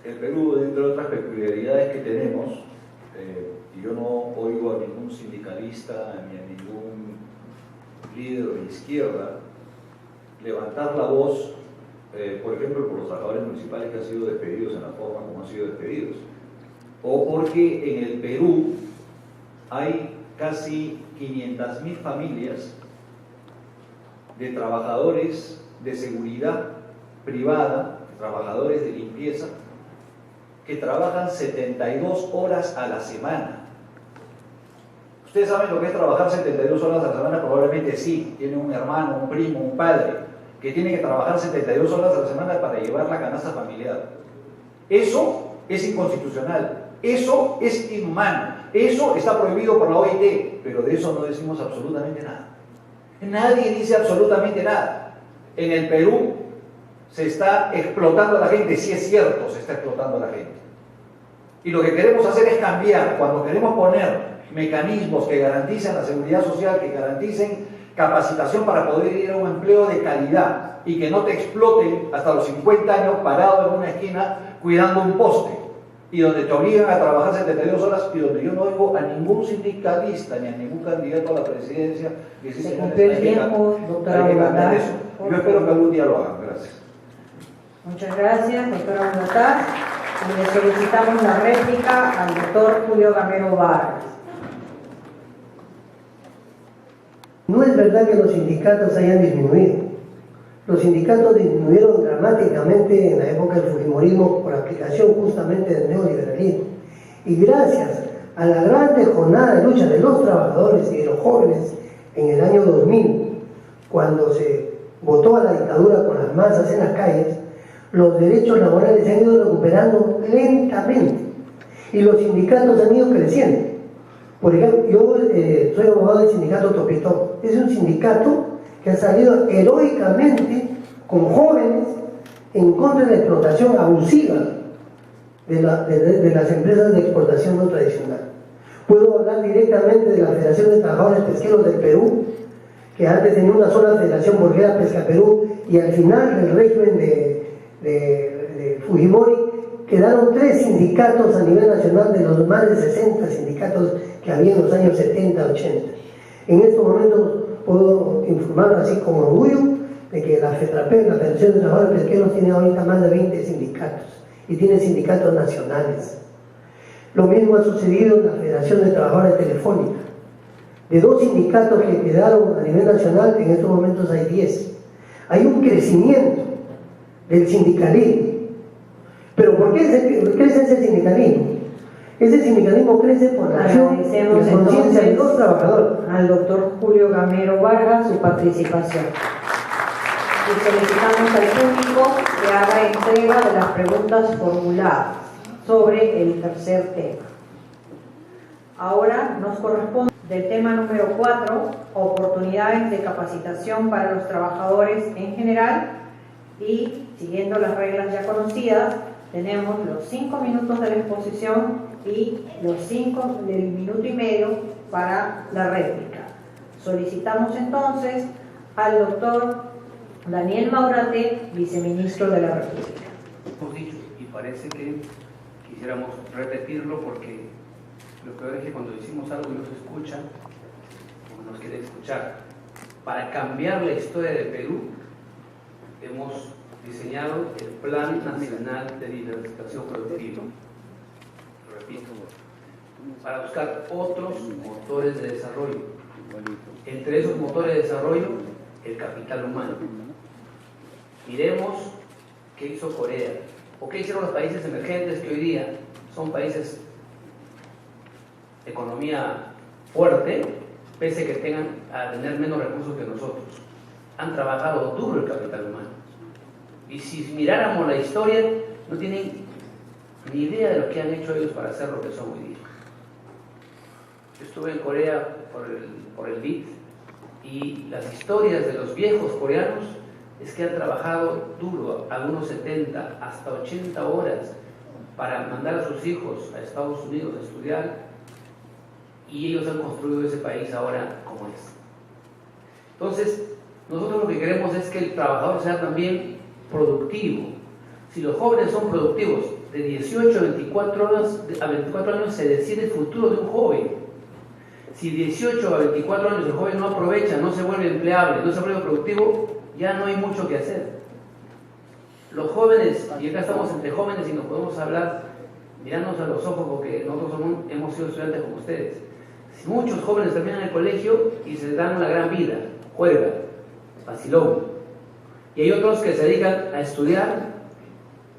[SPEAKER 1] El Perú, dentro de otras peculiaridades que tenemos, y yo no oigo a ningún sindicalista ni a ningún líder de izquierda levantar la voz, por ejemplo, por los trabajadores municipales que han sido despedidos en la forma como han sido despedidos, o porque en el Perú hay casi 500.000 familias de trabajadores de seguridad privada, trabajadores de limpieza, que trabajan 72 horas a la semana. ¿Ustedes saben lo que es trabajar 72 horas a la semana? Probablemente sí. Tiene un hermano, un primo, un padre que tiene que trabajar 72 horas a la semana para llevar la canasta familiar. Eso es inconstitucional, eso es inhumano, eso está prohibido por la OIT, pero de eso no decimos absolutamente nada. Nadie dice absolutamente nada. En el Perú se está explotando a la gente, sí es cierto, se está explotando a la gente. Y lo que queremos hacer es cambiar. Cuando queremos poner mecanismos que garanticen la seguridad social, que garanticen capacitación para poder ir a un empleo de calidad y que no te exploten hasta los 50 años parado en una esquina cuidando un poste, y donde te obligan a trabajar 72 horas, y donde yo no oigo a ningún sindicalista ni a ningún candidato a la presidencia que dice,
[SPEAKER 3] se cumplió el tiempo, doctora Bogotá.
[SPEAKER 1] Yo espero que algún día lo hagan. Gracias.
[SPEAKER 3] Muchas gracias, doctora Bogotá. Y le solicitamos la réplica al doctor Julio Gamero Vargas.
[SPEAKER 5] No es verdad que los sindicatos hayan disminuido. Los sindicatos disminuyeron dramáticamente en la época del fujimorismo por aplicación justamente del neoliberalismo. Y gracias a la grande jornada de lucha de los trabajadores y de los jóvenes en el año 2000, cuando se votó a la dictadura con las masas en las calles, los derechos laborales se han ido recuperando lentamente y los sindicatos han ido creciendo. Por ejemplo, yo soy abogado del sindicato Topitó. Es un sindicato que ha salido heroicamente con jóvenes en contra de la explotación abusiva de las empresas de exportación no tradicional. Puedo hablar directamente de la Federación de Trabajadores Pesqueros del Perú, que antes tenía una sola federación porque era Pesca Perú, y al final del régimen de Fujimori quedaron 3 sindicatos a nivel nacional de los más de 60 sindicatos que había en los años 70, 80. En estos momentos puedo informar así con orgullo de que la FETRAPEC, la Federación de Trabajadores Pesqueros, tiene ahorita más de 20 sindicatos y tiene sindicatos nacionales. Lo mismo ha sucedido en la Federación de Trabajadores Telefónica. De 2 sindicatos que quedaron a nivel nacional, en estos momentos hay 10. Hay un crecimiento del sindicalismo. ¿Pero por qué crece ese sindicalismo? Ese sindicalismo crece por la acción y
[SPEAKER 3] Agradecemos
[SPEAKER 5] la conciencia de los trabajadores.
[SPEAKER 3] al doctor Julio Gamero Vargas su participación. Y solicitamos al público que haga entrega de las preguntas formuladas sobre el tercer tema. Ahora nos corresponde del tema número 4, oportunidades de capacitación para los trabajadores en general, y siguiendo las reglas ya conocidas, tenemos los 5 minutos de la exposición y los 5 del minuto y medio para la réplica. Solicitamos entonces al doctor Daniel Maurate, viceministro de la República.
[SPEAKER 4] Hemos dicho, y parece que quisiéramos repetirlo porque lo peor es que cuando decimos algo y no se escucha, no nos quiere escuchar. Para cambiar la historia de Perú, hemos diseñado el Plan Nacional de Diversificación Productiva. Lo repito, para buscar otros motores de desarrollo. Entre esos motores de desarrollo, el capital humano. Miremos qué hizo Corea, o qué hicieron los países emergentes que hoy día son países de economía fuerte, pese a que tengan a tener menos recursos que nosotros. Han trabajado duro el capital humano. Y si miráramos la historia, no tienen ni idea de lo que han hecho ellos para ser lo que son hoy día. Yo estuve en Corea por el BID, y las historias de los viejos coreanos es que han trabajado duro, algunos 70 hasta 80 horas para mandar a sus hijos a Estados Unidos a estudiar, y ellos han construido ese país ahora como es. Entonces, nosotros lo que queremos es que el trabajador sea también productivo. Si los jóvenes son productivos, de 18 a 24 años se decide el futuro de un joven. Si 18 a 24 años el joven no aprovecha, no se vuelve empleable, no se vuelve productivo, ya no hay mucho que hacer. Los jóvenes, y acá estamos entre jóvenes y nos podemos hablar mirándonos a los ojos porque nosotros hemos sido estudiantes como ustedes. Si muchos jóvenes terminan el colegio y se dan la gran vida, juerga, vacilón. Y hay otros que se dedican a estudiar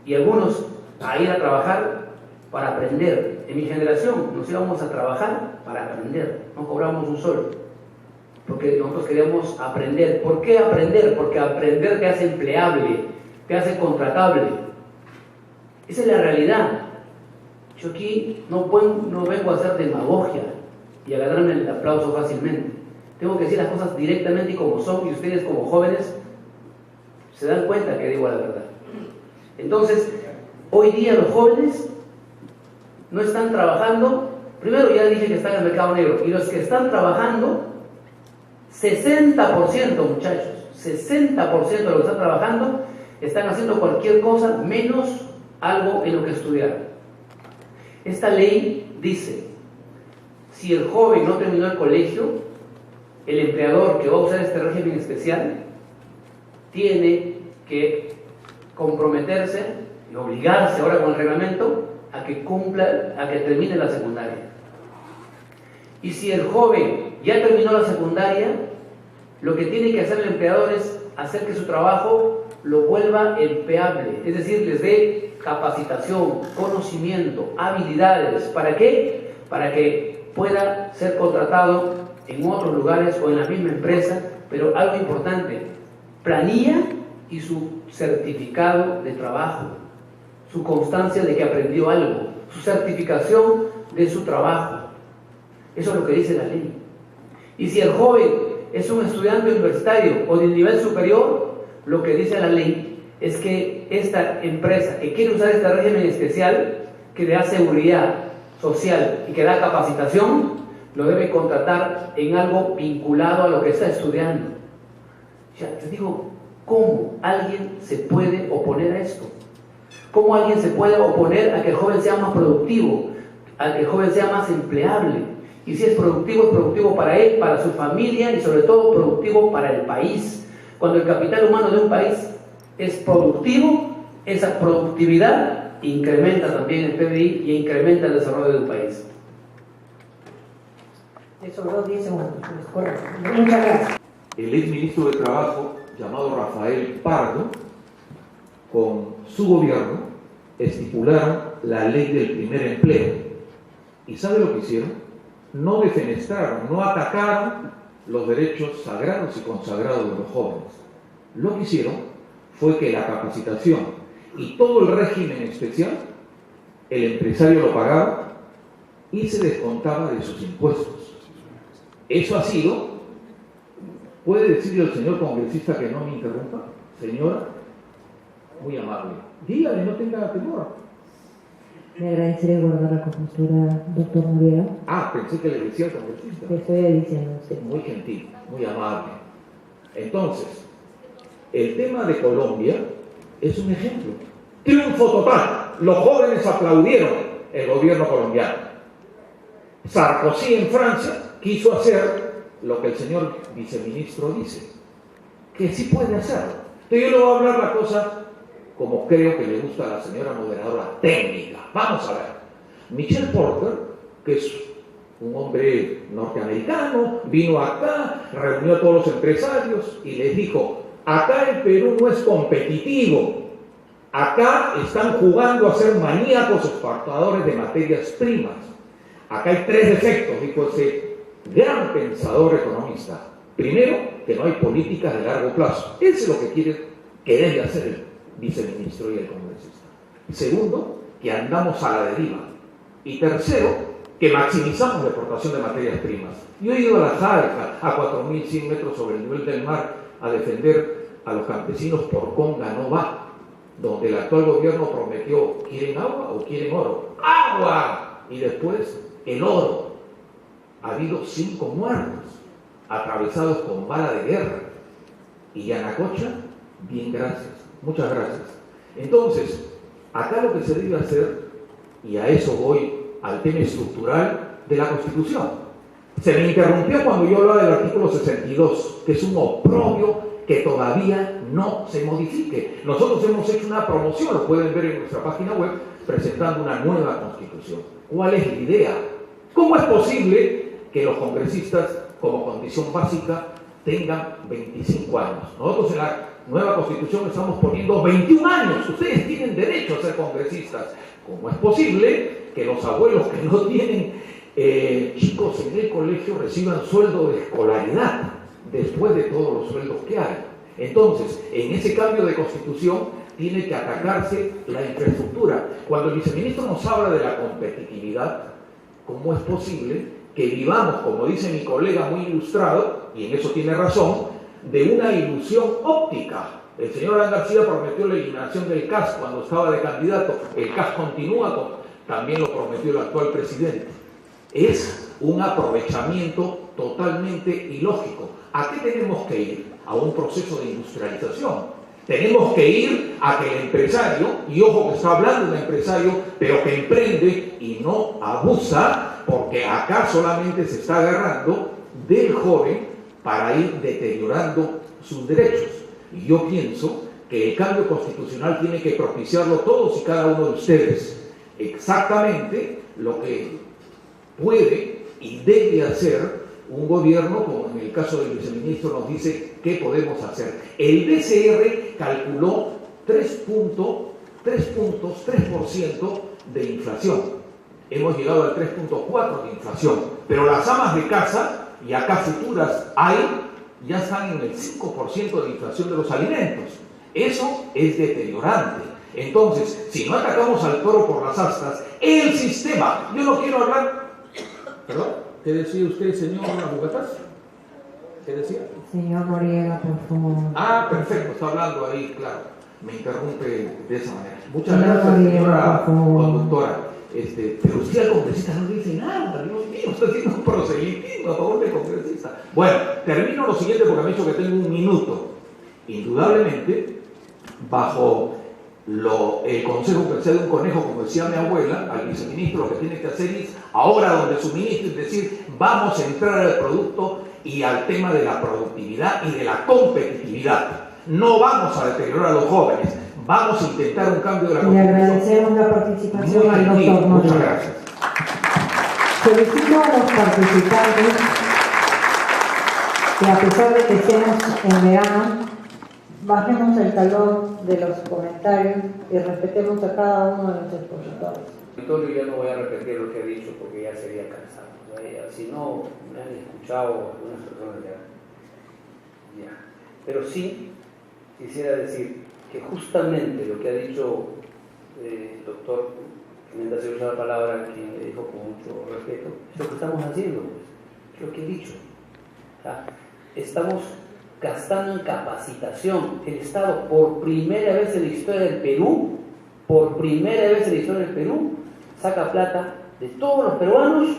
[SPEAKER 4] y algunos a ir a trabajar para aprender. En mi generación nos íbamos a trabajar para aprender, no cobrábamos un sol, porque nosotros queríamos aprender. ¿Por qué aprender? Porque aprender te hace empleable, te hace contratable. Esa es la realidad. Yo aquí no vengo a hacer demagogia y a ganarme el aplauso fácilmente. Tengo que decir las cosas directamente y como son, y ustedes como jóvenes se dan cuenta que digo la verdad. Entonces, hoy día los jóvenes no están trabajando. Primero ya dije que están en el mercado negro, y los que están trabajando, 60% muchachos, 60% de los que están trabajando están haciendo cualquier cosa menos algo en lo que estudiar. Esta ley dice, si el joven no terminó el colegio, el empleador que va a usar este régimen especial tiene que comprometerse y obligarse ahora con el reglamento a que cumpla, a que termine la secundaria. Y si el joven ya terminó la secundaria, lo que tiene que hacer el empleador es hacer que su trabajo lo vuelva empleable, es decir, les dé capacitación, conocimiento, habilidades. ¿Para qué? Para que pueda ser contratado en otros lugares o en la misma empresa, pero algo importante, planilla y su certificado de trabajo, su constancia de que aprendió algo, su certificación de su trabajo. Eso es lo que dice la ley. Y si el joven es un estudiante universitario o de nivel superior, lo que dice la ley es que esta empresa que quiere usar este régimen especial, que le da seguridad social y que da capacitación, lo debe contratar en algo vinculado a lo que está estudiando. Ya, te digo, ¿cómo alguien se puede oponer a esto? ¿Cómo alguien se puede oponer a que el joven sea más productivo, a que el joven sea más empleable? Y si es productivo para él, para su familia y sobre todo productivo para el país. Cuando el capital humano de un país es productivo, esa productividad incrementa también el PBI y incrementa el desarrollo de un país.
[SPEAKER 3] Eso lo dice correcto. Muchas gracias.
[SPEAKER 6] El exministro de Trabajo, llamado Rafael Pardo, con su gobierno, estipularon la ley del primer empleo,
[SPEAKER 2] ¿Y sabe lo que hicieron? No defenestraron, no atacaron los derechos sagrados y consagrados de los jóvenes. Lo que hicieron fue que la capacitación y todo el régimen especial, el empresario lo pagaba y se descontaba de sus impuestos. Eso ha sido, ¿puede decirle al señor congresista que no me interrumpa? Señora, muy amable, dígale, no tenga temor.
[SPEAKER 3] Le agradeceré guardar la compostura, doctor Noriega.
[SPEAKER 2] Pensé que le decía al congresista.
[SPEAKER 3] Le estoy diciendo, sí.
[SPEAKER 2] Muy gentil, muy amable. Entonces, el tema de Colombia es un ejemplo. Triunfo total. Los jóvenes aplaudieron el gobierno colombiano. Sarkozy en Francia quiso hacer lo que el señor viceministro dice, que sí puede hacerlo. Entonces yo le voy a hablar la cosa como creo que le gusta a la señora moderadora, técnica. Vamos a ver. Michel Porter, que es un hombre norteamericano, vino acá, reunió a todos los empresarios y les dijo, acá el Perú no es competitivo, acá están jugando a ser maníacos exportadores de materias primas. Acá hay 3 defectos, dijo ese gran pensador economista. Primero, que no hay políticas de largo plazo. Eso es lo que debe hacer el viceministro y el congresista. Segundo, que andamos a la deriva. Y tercero, que maximizamos la exportación de materias primas. Yo he ido a la Jarca, a 4.100 metros sobre el nivel del mar, a defender a los campesinos por Conga no va, donde el actual gobierno prometió, ¿quieren agua o quieren oro? ¡Agua! Y después, el oro. Ha habido 5 muertos, atravesados con bala de guerra. Y Yanacocha, bien, gracias. Muchas gracias. Entonces, acá lo que se debe hacer, y a eso voy al tema estructural de la Constitución. Se me interrumpió cuando yo hablaba del artículo 62, que es un oprobio que todavía no se modifique. Nosotros hemos hecho una promoción, lo pueden ver en nuestra página web, presentando una nueva Constitución. ¿Cuál es la idea? ¿Cómo es posible que los congresistas, como condición básica, tengan 25 años? Nosotros en la nueva Constitución estamos poniendo 21 años. Ustedes tienen derecho a ser congresistas. ¿Cómo es posible que los abuelos que no tienen chicos en el colegio reciban sueldo de escolaridad después de todos los sueldos que hay? Entonces, en ese cambio de Constitución tiene que atacarse la infraestructura. Cuando el viceministro nos habla de la competitividad, ¿cómo es posible que vivamos, como dice mi colega muy ilustrado, y en eso tiene razón, de una ilusión óptica? El señor Alan García prometió la eliminación del CAS cuando estaba de candidato. El CAS continúa, también lo prometió el actual presidente. Es un aprovechamiento totalmente ilógico. ¿A qué tenemos que ir? A un proceso de industrialización. Tenemos que ir a que el empresario, y ojo que está hablando de un empresario, pero que emprende y no abusa, porque acá solamente se está agarrando del joven para ir deteriorando sus derechos. Y yo pienso que el cambio constitucional tiene que propiciarlo todos y cada uno de ustedes. Exactamente lo que puede y debe hacer un gobierno, como en el caso del viceministro nos dice, ¿qué podemos hacer? El BCR calculó 3% de inflación. Hemos llegado al 3.4% de inflación. Pero las amas de casa, y acá futuras hay, ya están en el 5% de inflación de los alimentos. Eso es deteriorante. Entonces, si no atacamos al toro por las astas, el sistema, yo no quiero hablar... ¿Perdón? ¿Qué decía usted, señor Abugataz? ¿Qué decía?
[SPEAKER 3] Señor Noriega, por favor.
[SPEAKER 2] Perfecto, está hablando ahí, claro. Me interrumpe de esa manera. Muchas
[SPEAKER 3] Señor
[SPEAKER 2] gracias,
[SPEAKER 3] Noriega,
[SPEAKER 2] señora
[SPEAKER 3] por favor.
[SPEAKER 2] conductora. Pero usted al congresista no le dice nada, Dios mío, está haciendo un proselitismo a favor del congresista. Bueno, termino lo siguiente porque me ha dicho que tengo 1 minuto. Indudablemente, bajo el consejo que se de un conejo, como decía mi abuela, al viceministro lo que tiene que hacer es, ahora donde su ministro, es decir, vamos a entrar al producto y al tema de la productividad y de la competitividad. No vamos a deteriorar a los jóvenes, vamos a intentar un cambio de la
[SPEAKER 3] Le
[SPEAKER 2] Constitución.
[SPEAKER 3] agradecemos la participación al
[SPEAKER 2] Muy
[SPEAKER 3] doctor
[SPEAKER 2] muchas
[SPEAKER 3] Noriega.
[SPEAKER 2] gracias.
[SPEAKER 3] Solicito a los participantes que, a pesar de que estemos en verano, bajemos el calor de los comentarios y respetemos a cada uno de los expositores.
[SPEAKER 4] Antonio, ya no voy a repetir lo que he dicho porque ya sería cansado. Si no me han escuchado algunas personas ya. Pero sí quisiera decir que justamente lo que ha dicho el doctor, que me ha usado la palabra, quien me dijo con mucho respeto, es lo que estamos haciendo, pues, es lo que he dicho. Estamos gastando en capacitación. El Estado, por primera vez en la historia del Perú, saca plata de todos los peruanos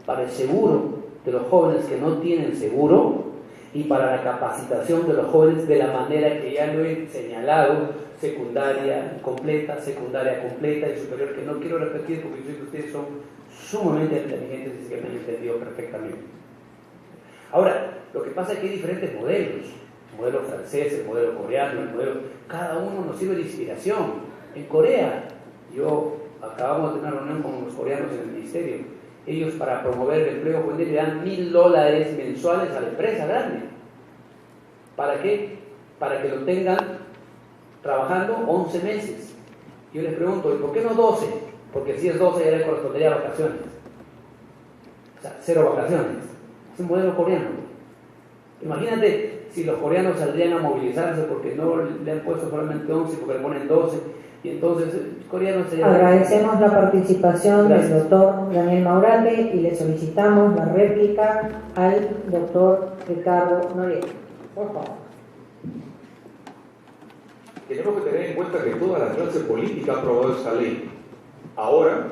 [SPEAKER 4] para el seguro de los jóvenes que no tienen seguro y para la capacitación de los jóvenes de la manera que ya lo he señalado: secundaria completa y superior, que no quiero repetir porque yo sé que ustedes son sumamente inteligentes y que me han entendido perfectamente. Ahora, lo que pasa es que hay diferentes modelos: el modelo francés, el modelo coreano, cada uno nos sirve de inspiración. En Corea, acabamos de tener una reunión con los coreanos en el ministerio. Ellos, para promover el empleo juvenil, le dan $1,000 mensuales a la empresa grande. ¿Para qué? Para que lo tengan trabajando 11 meses. Yo les pregunto, ¿y por qué no 12? Porque si es 12 ya le correspondería a vacaciones. O sea, 0 vacaciones. Es un modelo coreano. Imagínate si los coreanos saldrían a movilizarse porque no le han puesto solamente 11, porque le ponen 12. Y entonces, coreanos serían...
[SPEAKER 3] Agradecemos la participación del doctor Daniel Maurate y le solicitamos la réplica al doctor Ricardo Noriega. Por favor.
[SPEAKER 2] Tenemos que tener en cuenta que toda la clase política aprobó esta ley. Ahora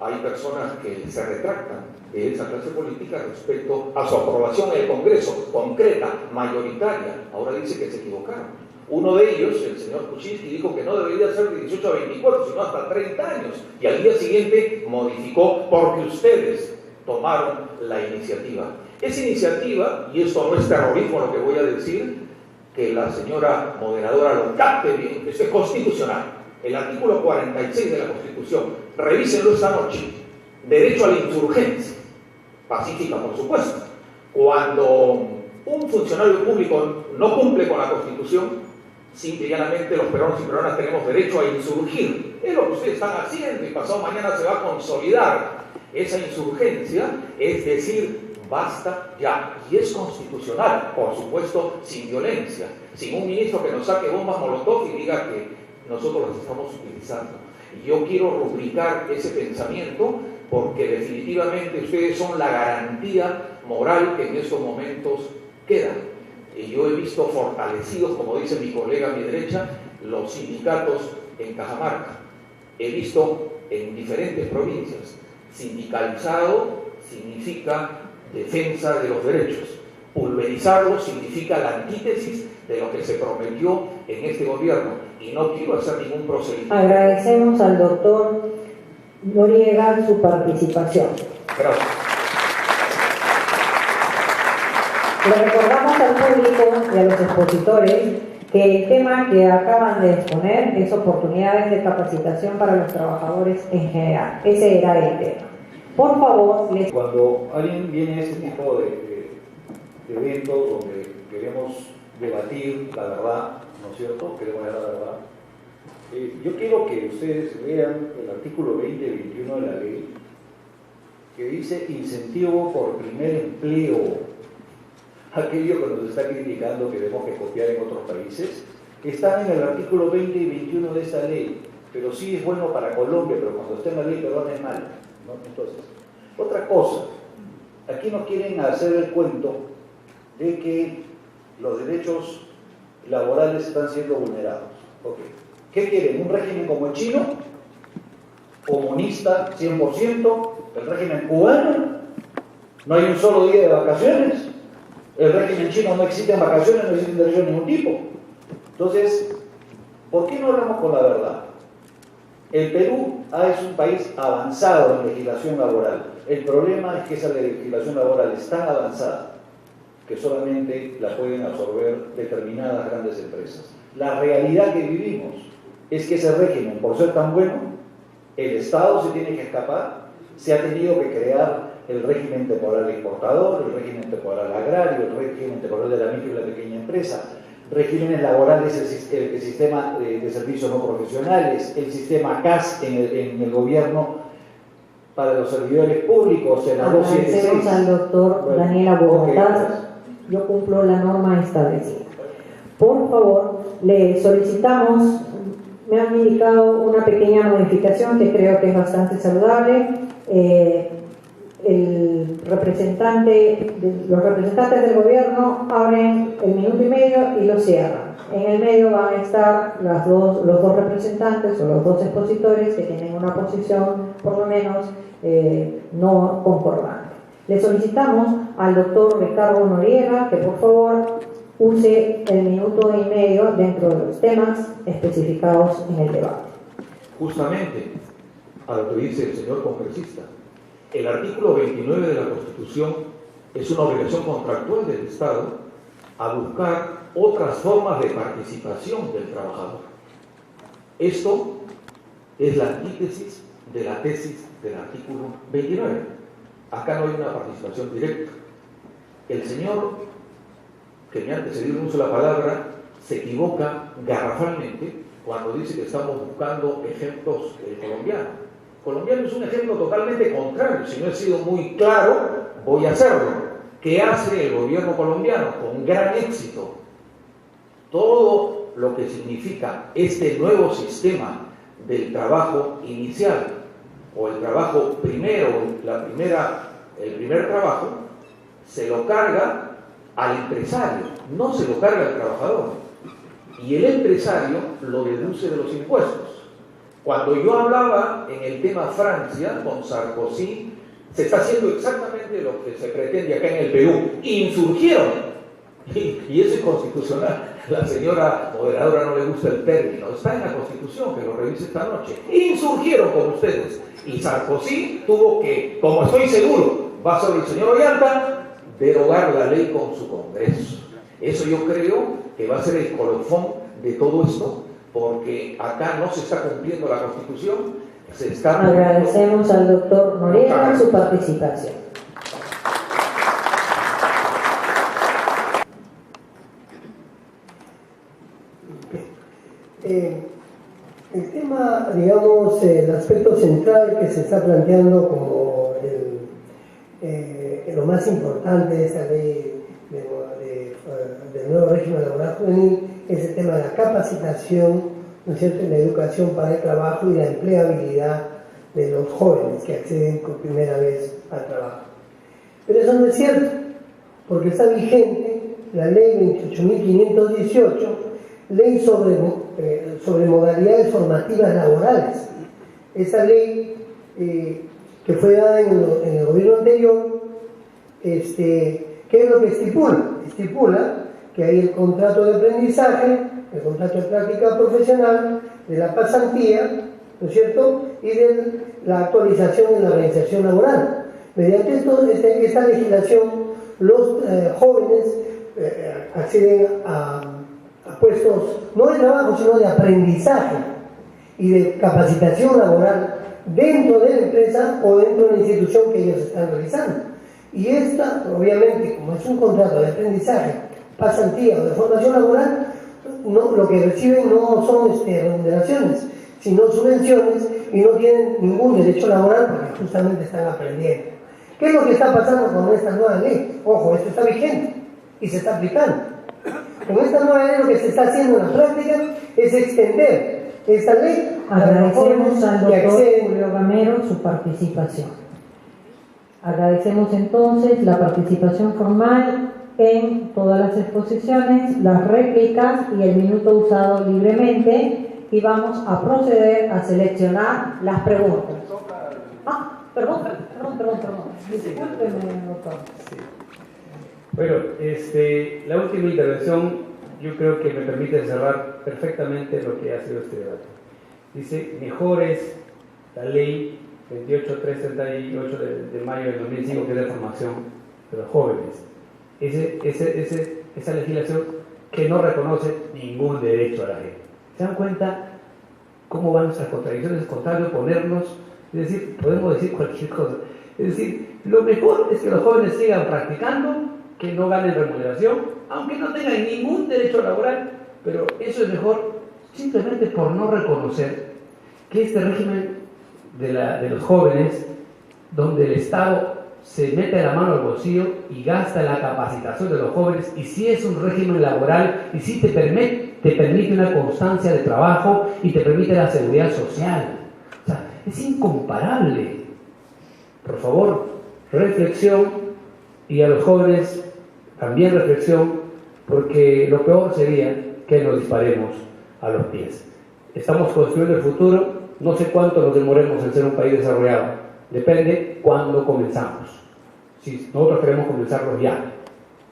[SPEAKER 2] hay personas que se retractan de esa clase política respecto a su aprobación en el Congreso, concreta, mayoritaria. Ahora dice que se equivocaron. Uno de ellos, el señor Kuczynski, dijo que no debería ser de 18 a 24, sino hasta 30 años. Y al día siguiente modificó porque ustedes tomaron la iniciativa. Esa iniciativa, y esto no es terrorismo lo que voy a decir, que la señora moderadora lo capte bien, esto es constitucional. El artículo 46 de la Constitución, revísenlo esta noche. Derecho a la insurgencia, pacífica por supuesto. Cuando un funcionario público no cumple con la Constitución, simple y llanamente los peruanos y peruanas tenemos derecho a insurgir. Es lo que ustedes están haciendo y pasado mañana se va a consolidar esa insurgencia, es decir, basta ya. Y es constitucional, por supuesto, sin violencia, sin un ministro que nos saque bombas molotov y diga que nosotros las estamos utilizando. Y yo quiero rubricar ese pensamiento porque definitivamente ustedes son la garantía moral que en estos momentos queda. Y yo he visto fortalecidos, como dice mi colega a mi derecha, los sindicatos en Cajamarca. He visto en diferentes provincias. Sindicalizado significa defensa de los derechos. Pulverizarlo significa la antítesis de lo que se prometió en este gobierno. Y no quiero hacer ningún procedimiento.
[SPEAKER 3] Agradecemos al doctor Noriega su participación.
[SPEAKER 2] Gracias.
[SPEAKER 3] Le recordamos al público y a los expositores que el tema que acaban de exponer es oportunidades de capacitación para los trabajadores en general. Ese era el tema. Por favor,
[SPEAKER 1] Cuando alguien viene a este tipo de eventos donde queremos debatir la verdad, ¿no es cierto? Queremos ver la verdad. Yo quiero que ustedes vean el artículo 20 y 21 de la ley, que dice incentivo por primer empleo. Aquello que nos está criticando que tenemos que copiar en otros países, están en el artículo 20 y 21 de esta ley, pero sí es bueno para Colombia, pero cuando está en la ley peruana es malo, ¿no? Entonces, otra cosa, aquí no quieren hacer el cuento de que los derechos laborales están siendo vulnerados. Okay. ¿Qué quieren? ¿Un régimen como el chino? ¿Comunista 100%? ¿El régimen cubano? ¿No hay un solo día de vacaciones? El régimen chino no existen vacaciones, no existen derechos de ningún tipo. Entonces, ¿por qué no hablamos con la verdad? El Perú es un país avanzado en legislación laboral. El problema es que esa legislación laboral es tan avanzada que solamente la pueden absorber determinadas grandes empresas. La realidad que vivimos es que ese régimen, por ser tan bueno, el Estado se tiene que escapar, se ha tenido que crear el régimen temporal exportador, el régimen temporal agrario, el régimen temporal de la micro y la pequeña empresa.
[SPEAKER 7] regímenes laborales, el sistema de servicios no profesionales, el sistema CAS en el gobierno para los servidores públicos, en la 276.
[SPEAKER 3] Agradecemos al doctor Daniel Bogotá. Yo cumplo la norma establecida. Por favor, le solicitamos, me han indicado una pequeña modificación que creo que es bastante saludable. Los representantes del gobierno abren el minuto y medio y lo cierran. En el medio van a estar los dos representantes o los dos expositores que tienen una posición por lo menos no concordante. Le solicitamos al doctor Ricardo Noriega que por favor use el minuto y medio dentro de los temas especificados en el debate.
[SPEAKER 2] Justamente a lo que dice el señor congresista, el artículo 29 de la Constitución es una obligación contractual del Estado a buscar otras formas de participación del trabajador. Esto es la antítesis de la tesis del artículo 29. Acá no hay una participación directa. El señor que me ha antecedido en uso de la palabra se equivoca garrafalmente cuando dice que estamos buscando ejemplos del colombiano. Colombiano es un ejemplo totalmente contrario. Si no he sido muy claro, voy a hacerlo. ¿Qué hace el gobierno colombiano? Con gran éxito. Todo lo que significa este nuevo sistema del trabajo inicial o el trabajo primero, el primer trabajo, se lo carga al empresario, no se lo carga al trabajador. Y el empresario lo deduce de los impuestos. Cuando yo hablaba en el tema Francia con Sarkozy, se está haciendo exactamente lo que se pretende acá en el Perú. Insurgieron, y eso es constitucional. La señora moderadora no le gusta el término, está en la Constitución, que lo revise esta noche. Insurgieron con ustedes, y Sarkozy tuvo que, como estoy seguro, va sobre el señor Ollanta, derogar la ley con su Congreso. Eso yo creo que va a ser el colofón de todo esto, porque acá no se está cumpliendo la Constitución, se está...
[SPEAKER 3] Agradecemos al doctor Noriega su participación.
[SPEAKER 5] El tema, digamos, el aspecto central que se está planteando como lo más importante de esta ley del nuevo régimen laboral juvenil es el tema de la capacitación, ¿no es cierto?, y la educación para el trabajo y la empleabilidad de los jóvenes que acceden por primera vez al trabajo. Pero eso no es cierto, porque está vigente la ley 28.518, ley sobre modalidades formativas laborales. Esa ley que fue dada en el gobierno anterior, ¿qué es lo que estipula? Estipula que hay el contrato de aprendizaje, el contrato de práctica profesional, de la pasantía, ¿no es cierto?, y de la actualización en la organización laboral. Mediante esta legislación, los jóvenes acceden a puestos no de trabajo, sino de aprendizaje y de capacitación laboral dentro de la empresa o dentro de la institución que ellos están realizando. Y esta, obviamente, como es un contrato de aprendizaje, pasantía o de formación laboral, lo que reciben no son remuneraciones, sino subvenciones, y no tienen ningún derecho laboral porque justamente están aprendiendo. ¿Qué es lo que está pasando con esta nueva ley? Ojo, esto está vigente y se está aplicando. Con esta nueva ley lo que se está haciendo en la práctica es extender esta ley.
[SPEAKER 3] Agradecemos al doctor Julio Gamero su participación. Agradecemos entonces la participación formal en todas las exposiciones, las réplicas y el minuto usado libremente, y vamos a proceder a seleccionar las preguntas. Perdón. Discúlpeme, doctor.
[SPEAKER 4] Bueno, la última intervención yo creo que me permite cerrar perfectamente lo que ha sido este debate. Dice, mejor es la ley 28338 de mayo del 2005, que es de formación de los jóvenes. Esa legislación que no reconoce ningún derecho a la gente. ¿Se dan cuenta cómo van nuestras contradicciones? Es contrario ponernos, es decir, podemos decir cualquier cosa. Es decir, lo mejor es que los jóvenes sigan practicando, que no ganen remuneración,
[SPEAKER 8] aunque no tengan ningún derecho laboral, pero eso es mejor simplemente por no reconocer que este régimen de los jóvenes, donde el Estado se mete la mano al bolsillo y gasta la capacitación de los jóvenes, y sí es un régimen laboral, y sí te permite una constancia de trabajo y te permite la seguridad social. O sea, es incomparable. Por favor, reflexión, y a los jóvenes también reflexión, porque lo peor sería que nos disparemos a los pies. Estamos construyendo el futuro, no sé cuánto nos demoremos en ser un país desarrollado, depende cuándo comenzamos. Si nosotros queremos comenzarlo ya,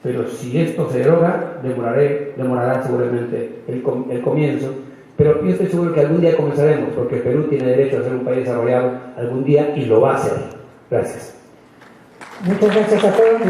[SPEAKER 8] pero si esto se deroga, demorará seguramente el comienzo, pero yo estoy seguro que algún día comenzaremos, porque Perú tiene derecho a ser un país desarrollado algún día y lo va a hacer. Gracias.
[SPEAKER 3] Muchas gracias a todos.